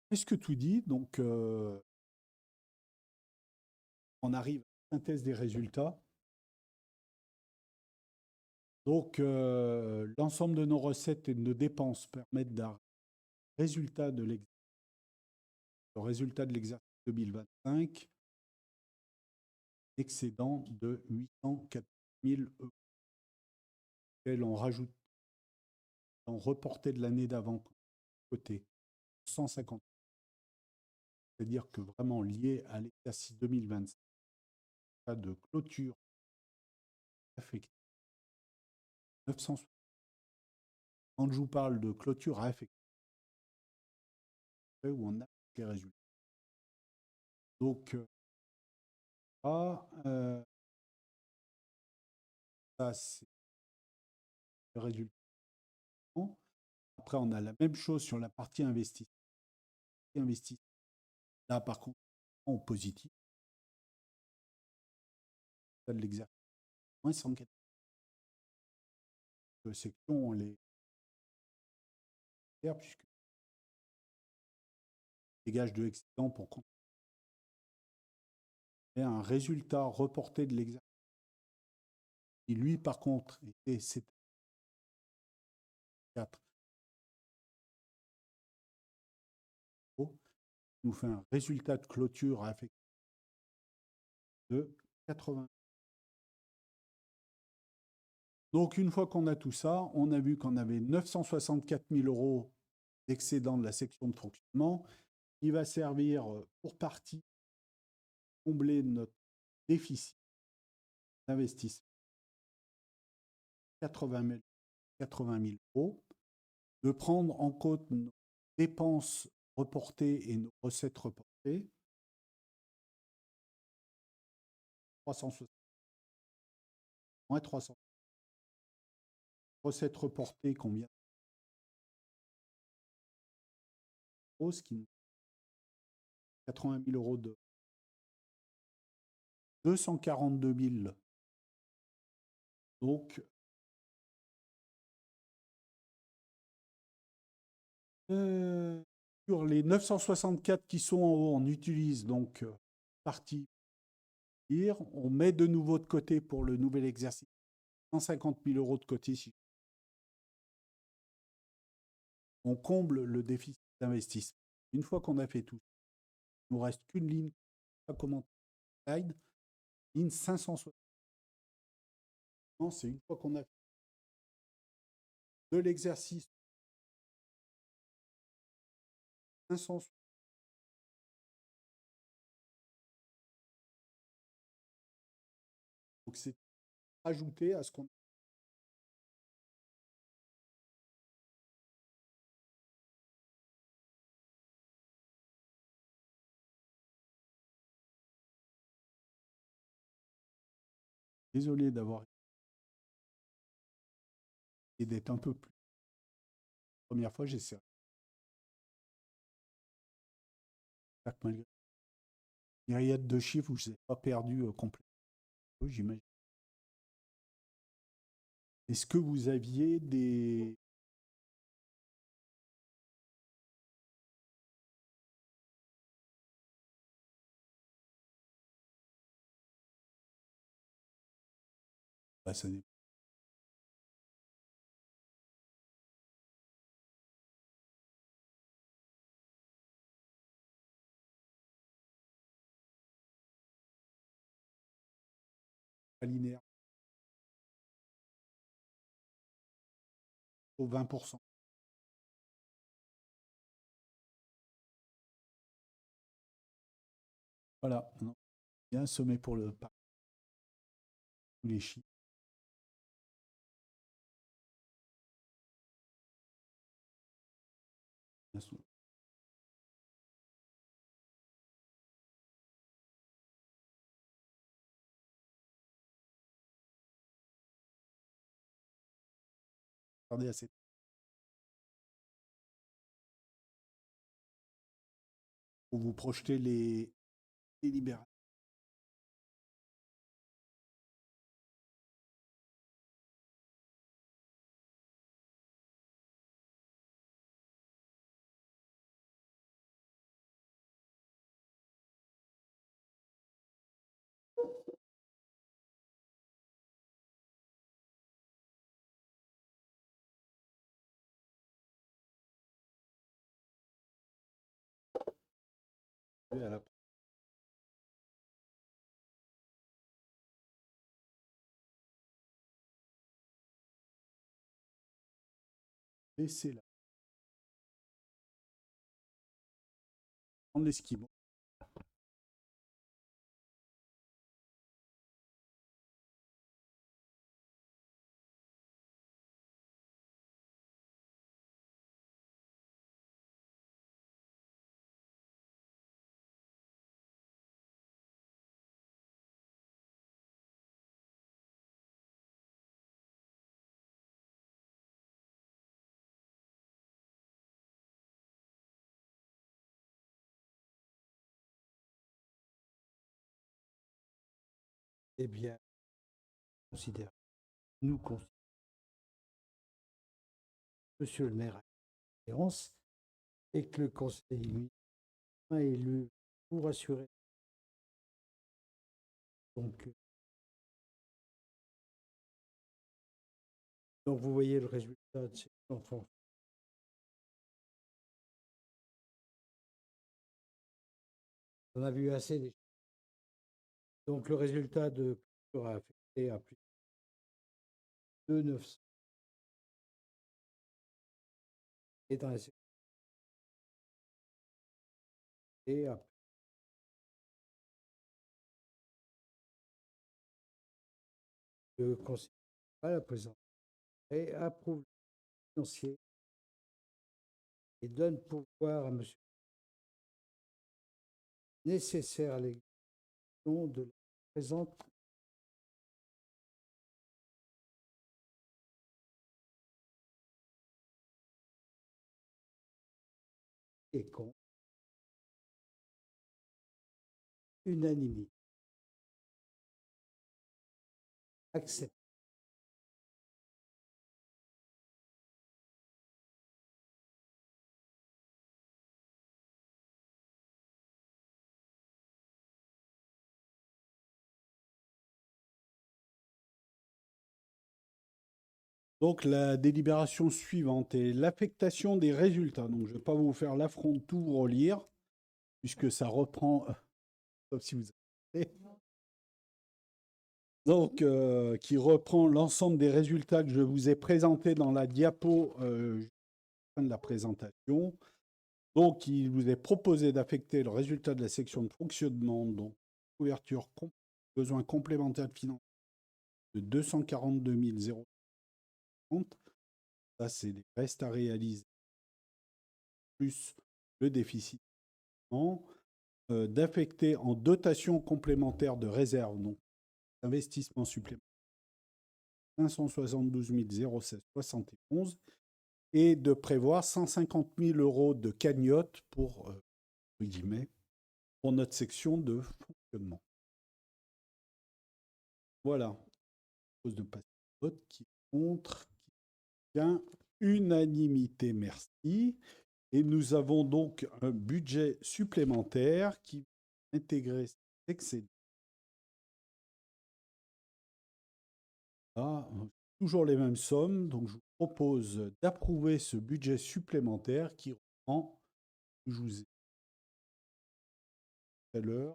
Speaker 1: presque tout dit. Donc, on arrive à la synthèse des résultats. Donc, l'ensemble de nos recettes et de nos dépenses permettent d'un résultat de l'exercice. Le résultat de l'exercice 2025, excédent de 804 000 euros. Et on rajoute, on reportait de l'année d'avant côté 150. C'est-à-dire que vraiment lié à l'exercice 2025, cas de clôture affectée. 960. Quand je vous parle de clôture affectée, où on a les résultats. Donc, ça, c'est le résultat. Après, on a la même chose sur la partie investissement. Là, par contre, en positif. De l'exercice. Moins 104. Section, les puisque dégage de l'excédent pour compte. Et un résultat reporté de l'exercice. Et lui, par contre, était 4. Nous fait un résultat de clôture affecté de 80. Donc, une fois qu'on a tout ça, on a vu qu'on avait 964 000 euros d'excédent de la section de fonctionnement qui va servir pour partie combler notre déficit d'investissement. 80 000 euros, de prendre en compte nos dépenses reportées et nos recettes reportées. 360. Moins 300. Recettes reportées, combien? euros, ce qui nous 80 000 euros de 242 000. Donc, sur les 964 qui sont en haut, on utilise donc partie dire, on met de nouveau de côté pour le nouvel exercice 150 000 euros de côté. Si on comble le déficit d'investissement. Une fois qu'on a fait tout, il ne nous reste qu'une ligne à commenter. Slide, ligne 560. Non, c'est une fois qu'on a fait de l'exercice 560. Donc c'est ajouté à ce qu'on. Désolé d'avoir et d'être un peu plus. Première fois, j'essaie. Malgré myriade de chiffres où je n'ai pas perdu complètement, j'imagine. Est-ce que vous aviez des. Bah, ça n'est pas linéaire. Au 20%. Voilà, non. Bien sommet pour le pas. Tous les chiffres. Bien sûr. Regardez assez. Pour vous projeter les libéraux. À la laissez là. Prendre l'esquimau. Eh bien, nous considérons, monsieur le maire, et que le conseil municipal est élu pour assurer. Donc vous voyez le résultat de ces enfants. On a vu assez des. Donc le résultat de sera affecté à plus de 900. Et dans la et à le conseil à la présidence et approuve le financier et donne pouvoir à monsieur nécessaire à l'exécution de la présente Qui est contre? Unanimité. Accepté. Donc la délibération suivante est l'affectation des résultats. Donc je ne vais pas vous faire l'affront de tout vous relire, puisque ça reprend, sauf si vous avez. Donc, qui reprend l'ensemble des résultats que je vous ai présentés dans la diapo fin de la présentation. Donc, il vous est proposé d'affecter le résultat de la section de fonctionnement, donc couverture besoins complémentaires de financement de 242 030. Ça, c'est les restes à réaliser, plus le déficit. D'affecter en dotation complémentaire de réserve, donc investissement supplémentaire, 572 016,71 et de prévoir 150 000 € de cagnotte pour, guillemets, pour notre section de fonctionnement. Voilà. Je propose de passer au vote qui est contre, qui tient unanimité, merci. Et nous avons donc un budget supplémentaire qui va intégrer cet excédent. Là, toujours les mêmes sommes, donc je vous propose d'approuver ce budget supplémentaire qui reprend, je vous ai dit tout à l'heure,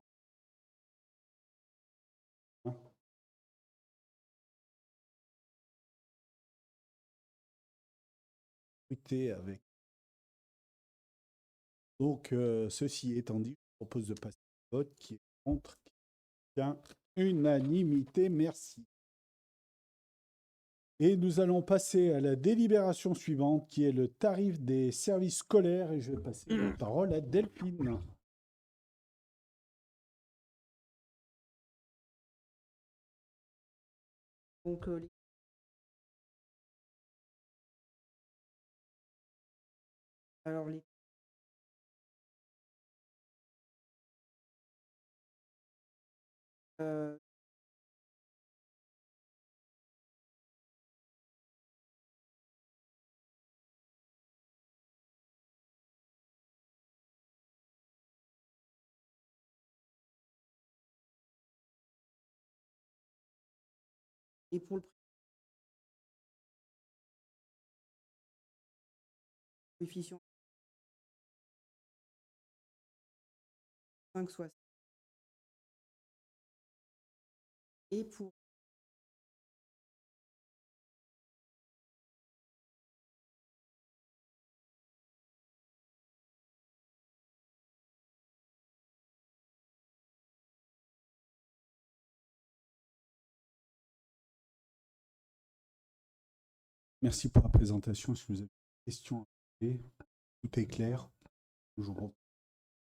Speaker 1: avec. Donc, ceci étant dit, je propose de passer au vote qui est contre, qui tient unanimité, merci. Et nous allons passer à la délibération suivante, qui est le tarif des services scolaires. Et je vais passer la parole à Delphine.
Speaker 2: Donc, alors les et pour le coefficient 5,60 et pour
Speaker 1: Merci pour la présentation. Si vous avez des questions, tout est clair. Toujours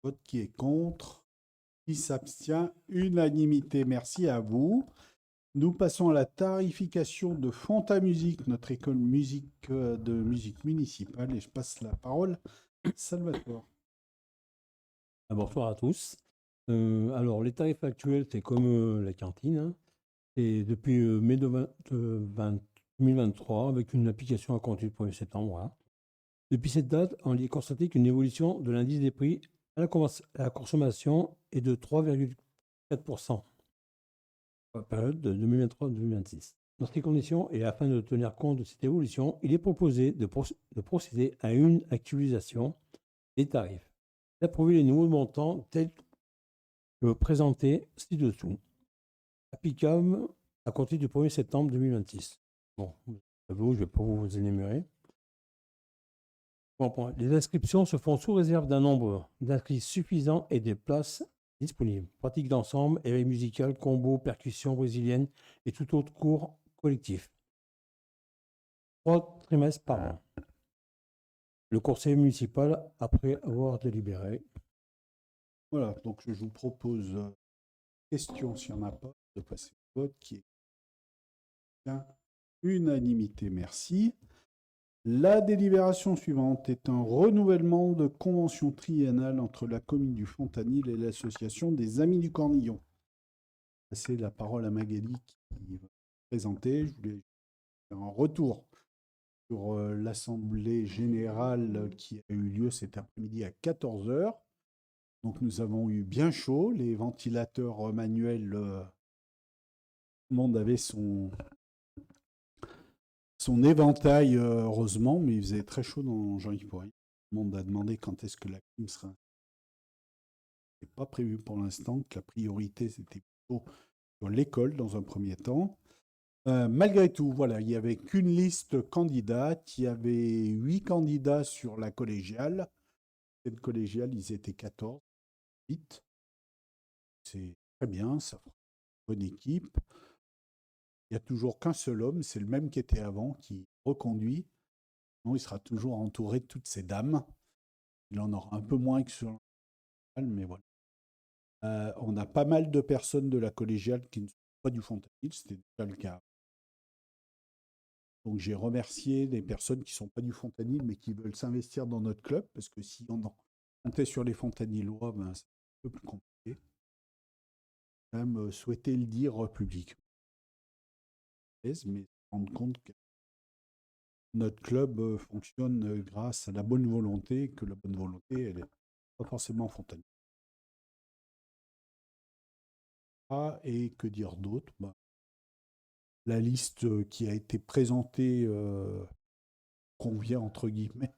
Speaker 1: vote qui est contre, qui s'abstient, unanimité. Merci à vous. Nous passons à la tarification de Fonta Musique, notre école de musique municipale, et je passe la parole à Salvatore.
Speaker 3: Bonsoir à tous. Alors, les tarifs actuels, c'est comme la cantine. Hein. Et depuis mai 2023, avec une application à compter du 1er septembre. Voilà. Depuis cette date, on y a constaté qu'une évolution de l'indice des prix à la consommation est de 3,4% pour la période de 2023-2026. Dans ces conditions, et afin de tenir compte de cette évolution, il est proposé de procéder à une actualisation des tarifs, d'approuver les nouveaux montants tels que présentés ci-dessous, applicable à compter du 1er septembre 2026. Bon, je ne vais pas vous énumérer. Bon, les inscriptions se font sous réserve d'un nombre d'inscrits suffisant et des places disponibles. Pratique d'ensemble, éveil musical, combo, percussion brésilienne et tout autre cours collectif. 3 trimestres par an. Le conseil municipal, après avoir délibéré.
Speaker 1: Voilà, donc je vous propose, question s'il n'y en a pas, de passer au vote qui est bien unanimité, merci. La délibération suivante est un renouvellement de convention triennale entre la commune du Fontanil et l'association des Amis du Cornillon. C'est la parole à Magali qui va présenter. Je voulais faire un retour sur l'assemblée générale qui a eu lieu cet après-midi à 14 heures. Donc nous avons eu bien chaud, les ventilateurs manuels, tout le monde avait son éventail, heureusement, mais il faisait très chaud dans Jean-Yves-Poirier. Tout le monde a demandé quand est-ce que la clim sera. C'est pas prévu pour l'instant, que la priorité c'était plutôt sur l'école dans un premier temps. Malgré tout, voilà, il n'y avait qu'une liste candidate. Il y avait 8 candidats sur la collégiale. Cette collégiale, ils étaient 14, 8. C'est très bien, ça fera une bonne équipe. Il n'y a toujours qu'un seul homme, c'est le même qui était avant, qui reconduit. Non, il sera toujours entouré de toutes ces dames. Il en aura un peu moins que sur la mais voilà. On a pas mal de personnes de la collégiale qui ne sont pas du Fontanil, c'était déjà le cas. Donc j'ai remercié les personnes qui ne sont pas du Fontanil, mais qui veulent s'investir dans notre club, parce que si on comptait sur les Fontanilois, ben, c'est un peu plus compliqué. Quand même souhaiter le dire publiquement, mais se rendre compte que notre club fonctionne grâce à la bonne volonté, que la bonne volonté, elle n'est pas forcément Fontanil. Ah, et que dire d'autre? Ben, la liste qui a été présentée convient entre guillemets.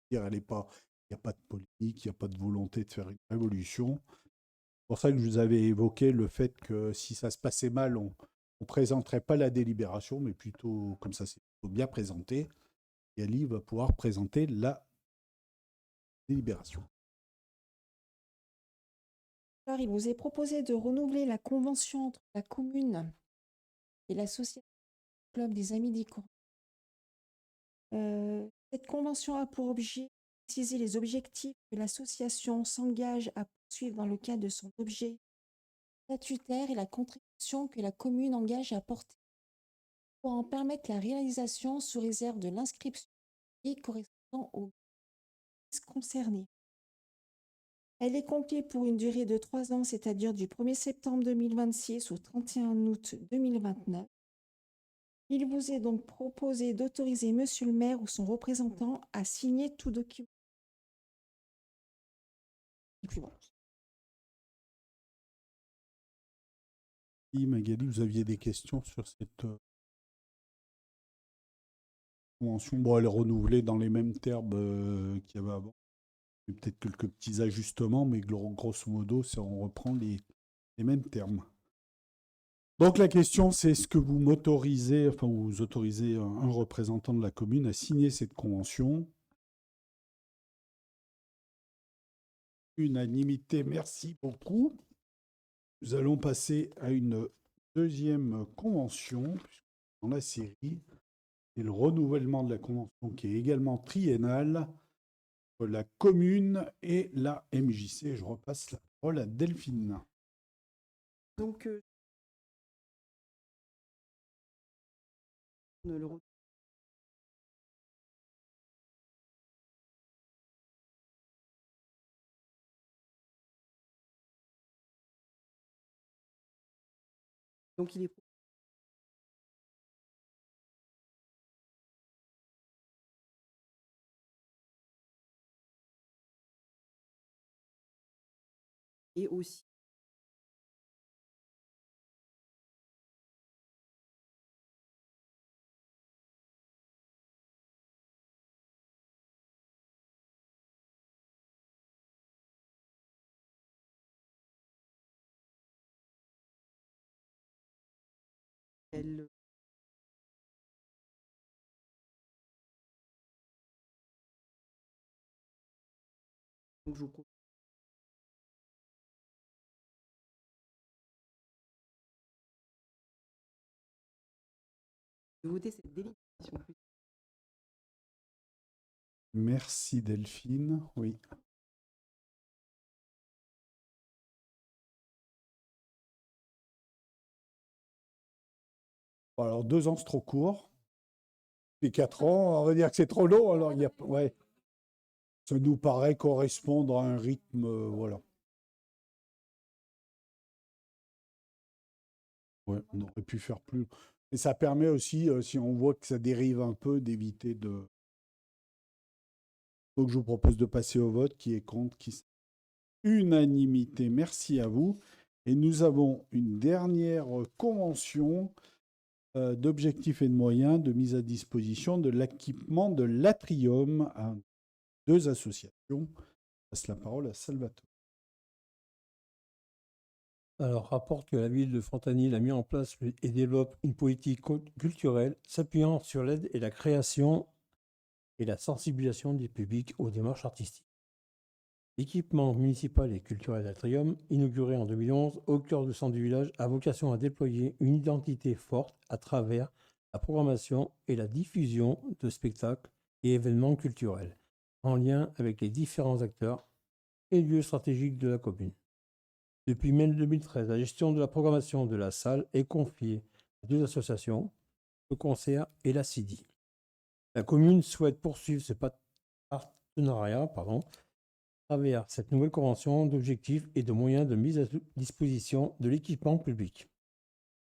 Speaker 1: Elle est pas, il n'y a pas de politique, il n'y a pas de volonté de faire une révolution. C'est pour ça que je vous avais évoqué le fait que si ça se passait mal, on ne présenterait pas la délibération, mais plutôt comme ça, c'est plutôt bien présenté. Et Ali va pouvoir présenter la délibération.
Speaker 2: Alors, il vous est proposé de renouveler la convention entre la commune et l'association Club des Amis des Cours. Cette convention a pour objet de préciser les objectifs que l'association s'engage à poursuivre dans le cadre de son objet statutaire et la contribution que la commune engage à apporter pour en permettre la réalisation sous réserve de l'inscription et correspondant aux services concernés. Elle est conclue pour une durée de 3 ans, c'est-à-dire du 1er septembre 2026 au 31 août 2029. Il vous est donc proposé d'autoriser Monsieur le maire ou son représentant à signer tout document. Et puis bon.
Speaker 1: Si Magali, vous aviez des questions sur cette convention. Bon, elle est renouvelée dans les mêmes termes qu'il y avait avant. Il y a peut-être quelques petits ajustements, mais grosso modo, on reprend les mêmes termes. Donc la question, c'est est-ce que vous m'autorisez, enfin vous autorisez un représentant de la commune à signer cette convention? Unanimité, merci beaucoup. Nous allons passer à une deuxième convention dans la série et le renouvellement de la convention qui est également triennale entre la commune et la MJC. Je repasse la parole à Delphine.
Speaker 2: Donc, donc il est et aussi elle. Donc je vous propose de voter cette délibération.
Speaker 1: Merci Delphine. Oui. Alors 2 ans, c'est trop court. Les 4 ans, on va dire que c'est trop long, alors il y a... Ouais. Ça nous paraît correspondre à un rythme, voilà. Ouais, on aurait pu faire plus. Et ça permet aussi, si on voit que ça dérive un peu, d'éviter de... Donc je vous propose de passer au vote. Qui est contre, unanimité. Merci à vous. Et nous avons une dernière convention d'objectifs et de moyens de mise à disposition de l'équipement de l'Atrium à 2 associations. Je passe la parole à Salvatore.
Speaker 3: Alors, rapporte que la ville de Fontanil a mis en place et développe une politique culturelle s'appuyant sur l'aide et la création et la sensibilisation des publics aux démarches artistiques. L'équipement municipal et culturel d'Atrium, inauguré en 2011 au cœur du centre du village, a vocation à déployer une identité forte à travers la programmation et la diffusion de spectacles et événements culturels, en lien avec les différents acteurs et lieux stratégiques de la commune. Depuis mai 2013, la gestion de la programmation de la salle est confiée à 2 associations, le Concert et la CIDI. La commune souhaite poursuivre ce partenariat à travers cette nouvelle convention d'objectifs et de moyens de mise à disposition de l'équipement public.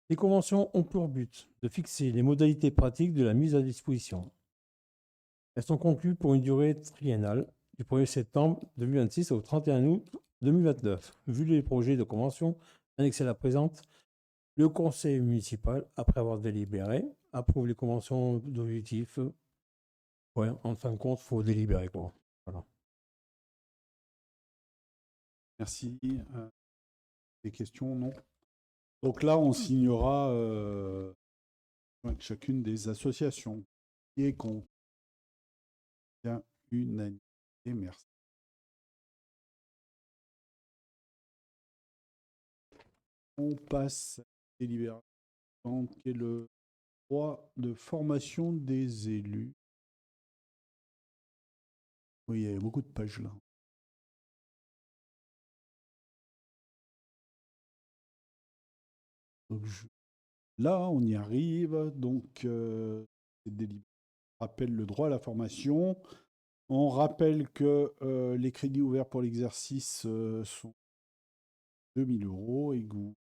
Speaker 3: Les conventions ont pour but de fixer les modalités pratiques de la mise à disposition. Elles sont conclues pour une durée triennale du 1er septembre 2026 au 31 août 2029. Vu les projets de convention annexés à la présente, le conseil municipal, après avoir délibéré, approuve les conventions d'objectifs. Ouais, en fin de compte, il faut délibérer, quoi. Voilà.
Speaker 1: Merci. Des questions? Non. Donc là, on signera avec chacune des associations. Qui est contre? Bien, unanimité. Merci. On passe à la délibération qui est le droit de formation des élus. Oui, il y a beaucoup de pages là. Donc, là, on y arrive. Donc, c'est délibéré. On rappelle le droit à la formation. On rappelle que les crédits ouverts pour l'exercice sont 2000 € et que vous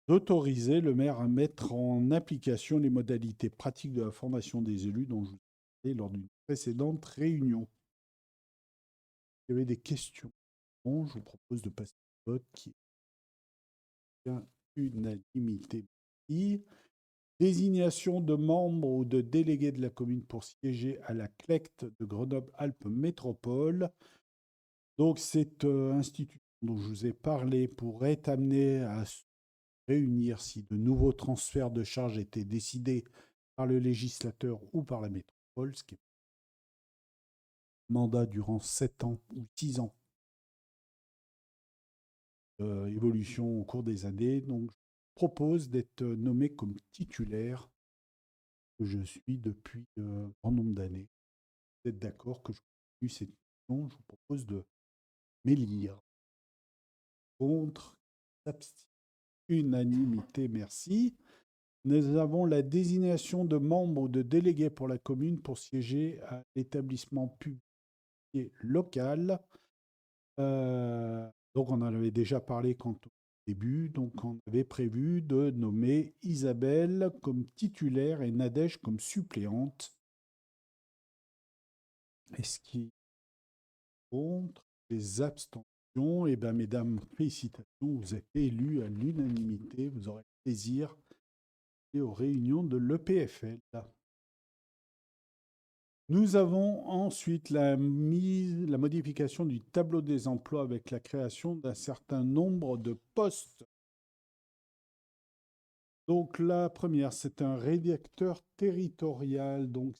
Speaker 1: autorisez le maire à mettre en application les modalités pratiques de la formation des élus dont je vous ai parlé lors d'une précédente réunion. Il y avait des questions. Bon, je vous propose de passer au vote qui est bien unanimité. Désignation de membres ou de délégués de la commune pour siéger à la CLECT de Grenoble-Alpes Métropole. Donc, cette institution dont je vous ai parlé pourrait être amenée à se réunir si de nouveaux transferts de charges étaient décidés par le législateur ou par la métropole, ce qui est mandat durant 7 ans ou 6 ans. Évolution au cours des années. Donc, je propose d'être nommé comme titulaire que je suis depuis un grand nombre d'années. Vous êtes d'accord que je continue cette mission? Je vous propose de m'élire. Contre, s'abstient. Unanimité, merci. Nous avons la désignation de membres ou de délégués pour la commune pour siéger à l'établissement public local. Donc, on en avait déjà parlé au début. Donc, on avait prévu de nommer Isabelle comme titulaire et Nadège comme suppléante. Est-ce qu'il y a contre les abstentions? Eh bien, mesdames, félicitations, vous êtes élus à l'unanimité. Vous aurez plaisir et aux réunions de l'EPFL. Nous avons ensuite la modification du tableau des emplois avec la création d'un certain nombre de postes. Donc la première, c'est un rédacteur territorial, donc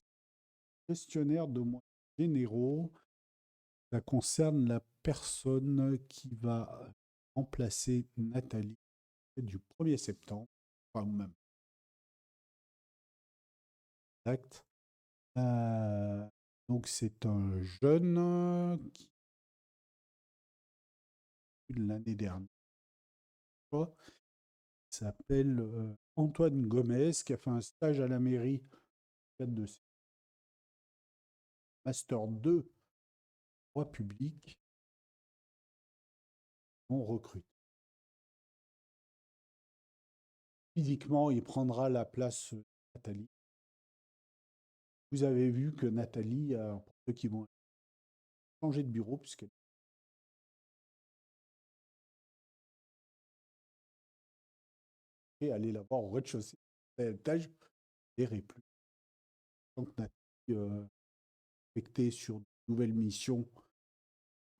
Speaker 1: gestionnaire de moyens généraux. Ça concerne la personne qui va remplacer Nathalie du 1er septembre, enfin même. Exact. Donc c'est un jeune qui l'année dernière s'appelle Antoine Gomez, qui a fait un stage à la mairie cadre de Master 2 droit public, on recrute. Physiquement, il prendra la place de Nathalie. Vous avez vu que Nathalie, pour ceux qui vont changer de bureau, puisqu'elle est allée la voir au rez-de-chaussée, à l'étage, elle ne verrait plus. Donc Nathalie affectée sur de nouvelles missions.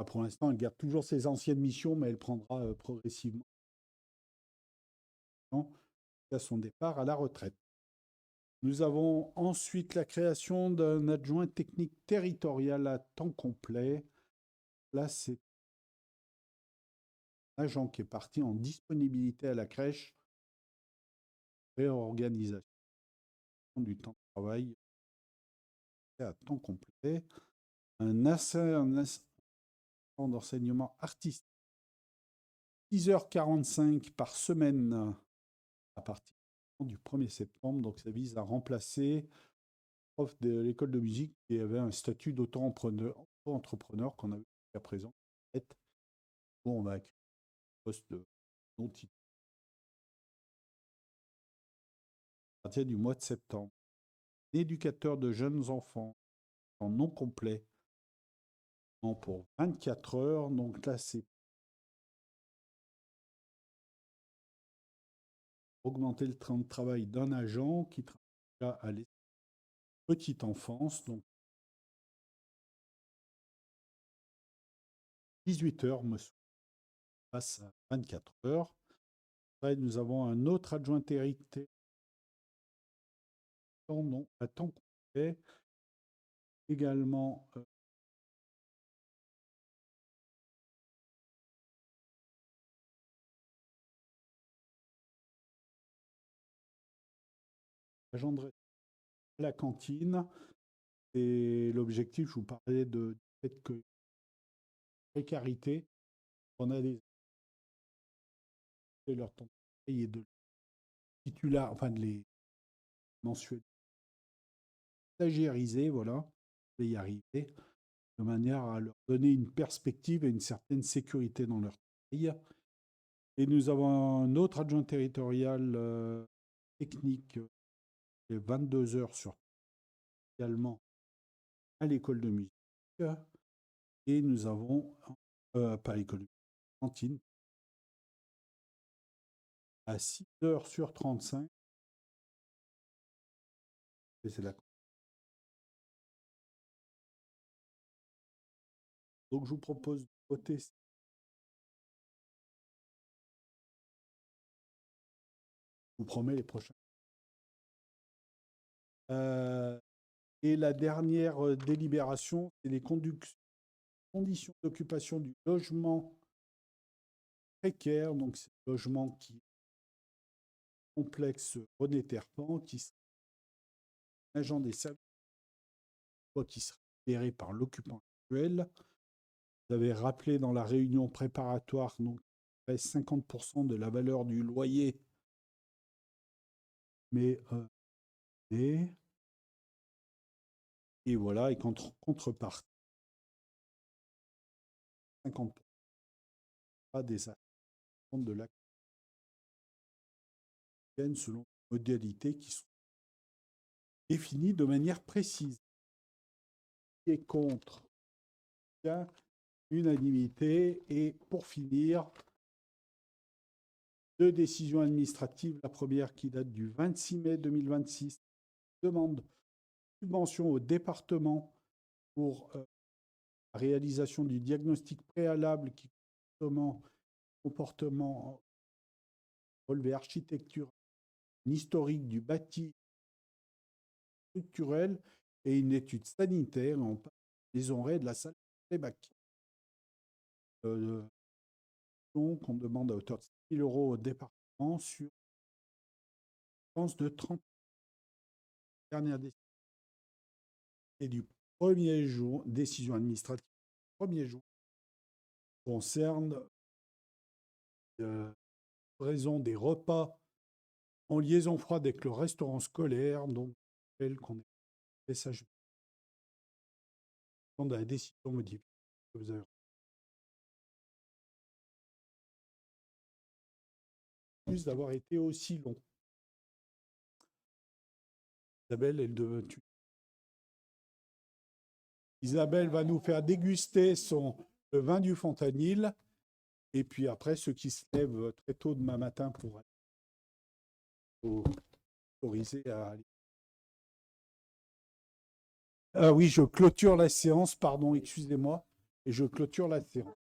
Speaker 1: Pour l'instant, elle garde toujours ses anciennes missions, mais elle prendra progressivement à son départ à la retraite. Nous avons ensuite la création d'un adjoint technique territorial à temps complet. Là, c'est un agent qui est parti en disponibilité à la crèche, réorganisation du temps de travail à temps complet, un assistant d'enseignement artistique, 6h45 par semaine à partir du 1er septembre. Donc, ça vise à remplacer le prof de l'école de musique qui avait un statut d'auto-entrepreneur qu'on avait jusqu'à présent. Où on va créer un poste non titulaire à partir du mois de septembre. Éducateur de jeunes enfants en non complet pour 24 heures. Donc là, c'est augmenter le temps de travail d'un agent qui travaille à la petite enfance. Donc 18 heures, me passe à 24 heures. Après, nous avons un autre adjoint territorial à temps complet. Également, agent de la cantine. Et l'objectif, je vous parlais du fait que précarité, on a des leur temps de travail et de titulaire, enfin de les mensuels stagiairiser, voilà, je vais y arriver, de manière à leur donner une perspective et une certaine sécurité dans leur travail. Et nous avons un autre adjoint territorial technique, 22 heures sur également à l'école de musique. Et nous avons, pas l'école de musique, cantine, à 6 heures sur 35. Et c'est la... Donc je vous propose de voter. Je vous promets les prochains. Et la dernière délibération, c'est les conditions d'occupation du logement précaire. Donc, c'est le logement qui est complexe René Terpan, qui sera agent des services, qui sera libéré par l'occupant actuel. Vous avez rappelé dans la réunion préparatoire, donc 50% de la valeur du loyer, mais et voilà, et contrepartie, 50% des actions de la selon des modalités qui sont définies de manière précise. Qui est contre? Unanimité. Et pour finir, 2 décisions administratives. La première qui date du 26 mai 2026 demande subvention au département pour la réalisation du diagnostic préalable qui comportement relevé architecture, historique du bâti structurel et une étude sanitaire en maison de la salle playback. Donc, on demande à hauteur de 6 000 € au département sur dépenses de 30 dernière décision. Et du premier jour, décision administrative, premier jour, concerne raison des repas en liaison froide avec le restaurant scolaire. Donc, qu'on est message de la décision modifiée que vous avez. Plus d'avoir été aussi long. Isabelle, Isabelle va nous faire déguster le vin du Fontanil. Et puis après, ceux qui se lèvent très tôt demain matin pour aller autoriser à aller. Ah oui, je clôture la séance, pardon, excusez-moi. Et je clôture la séance.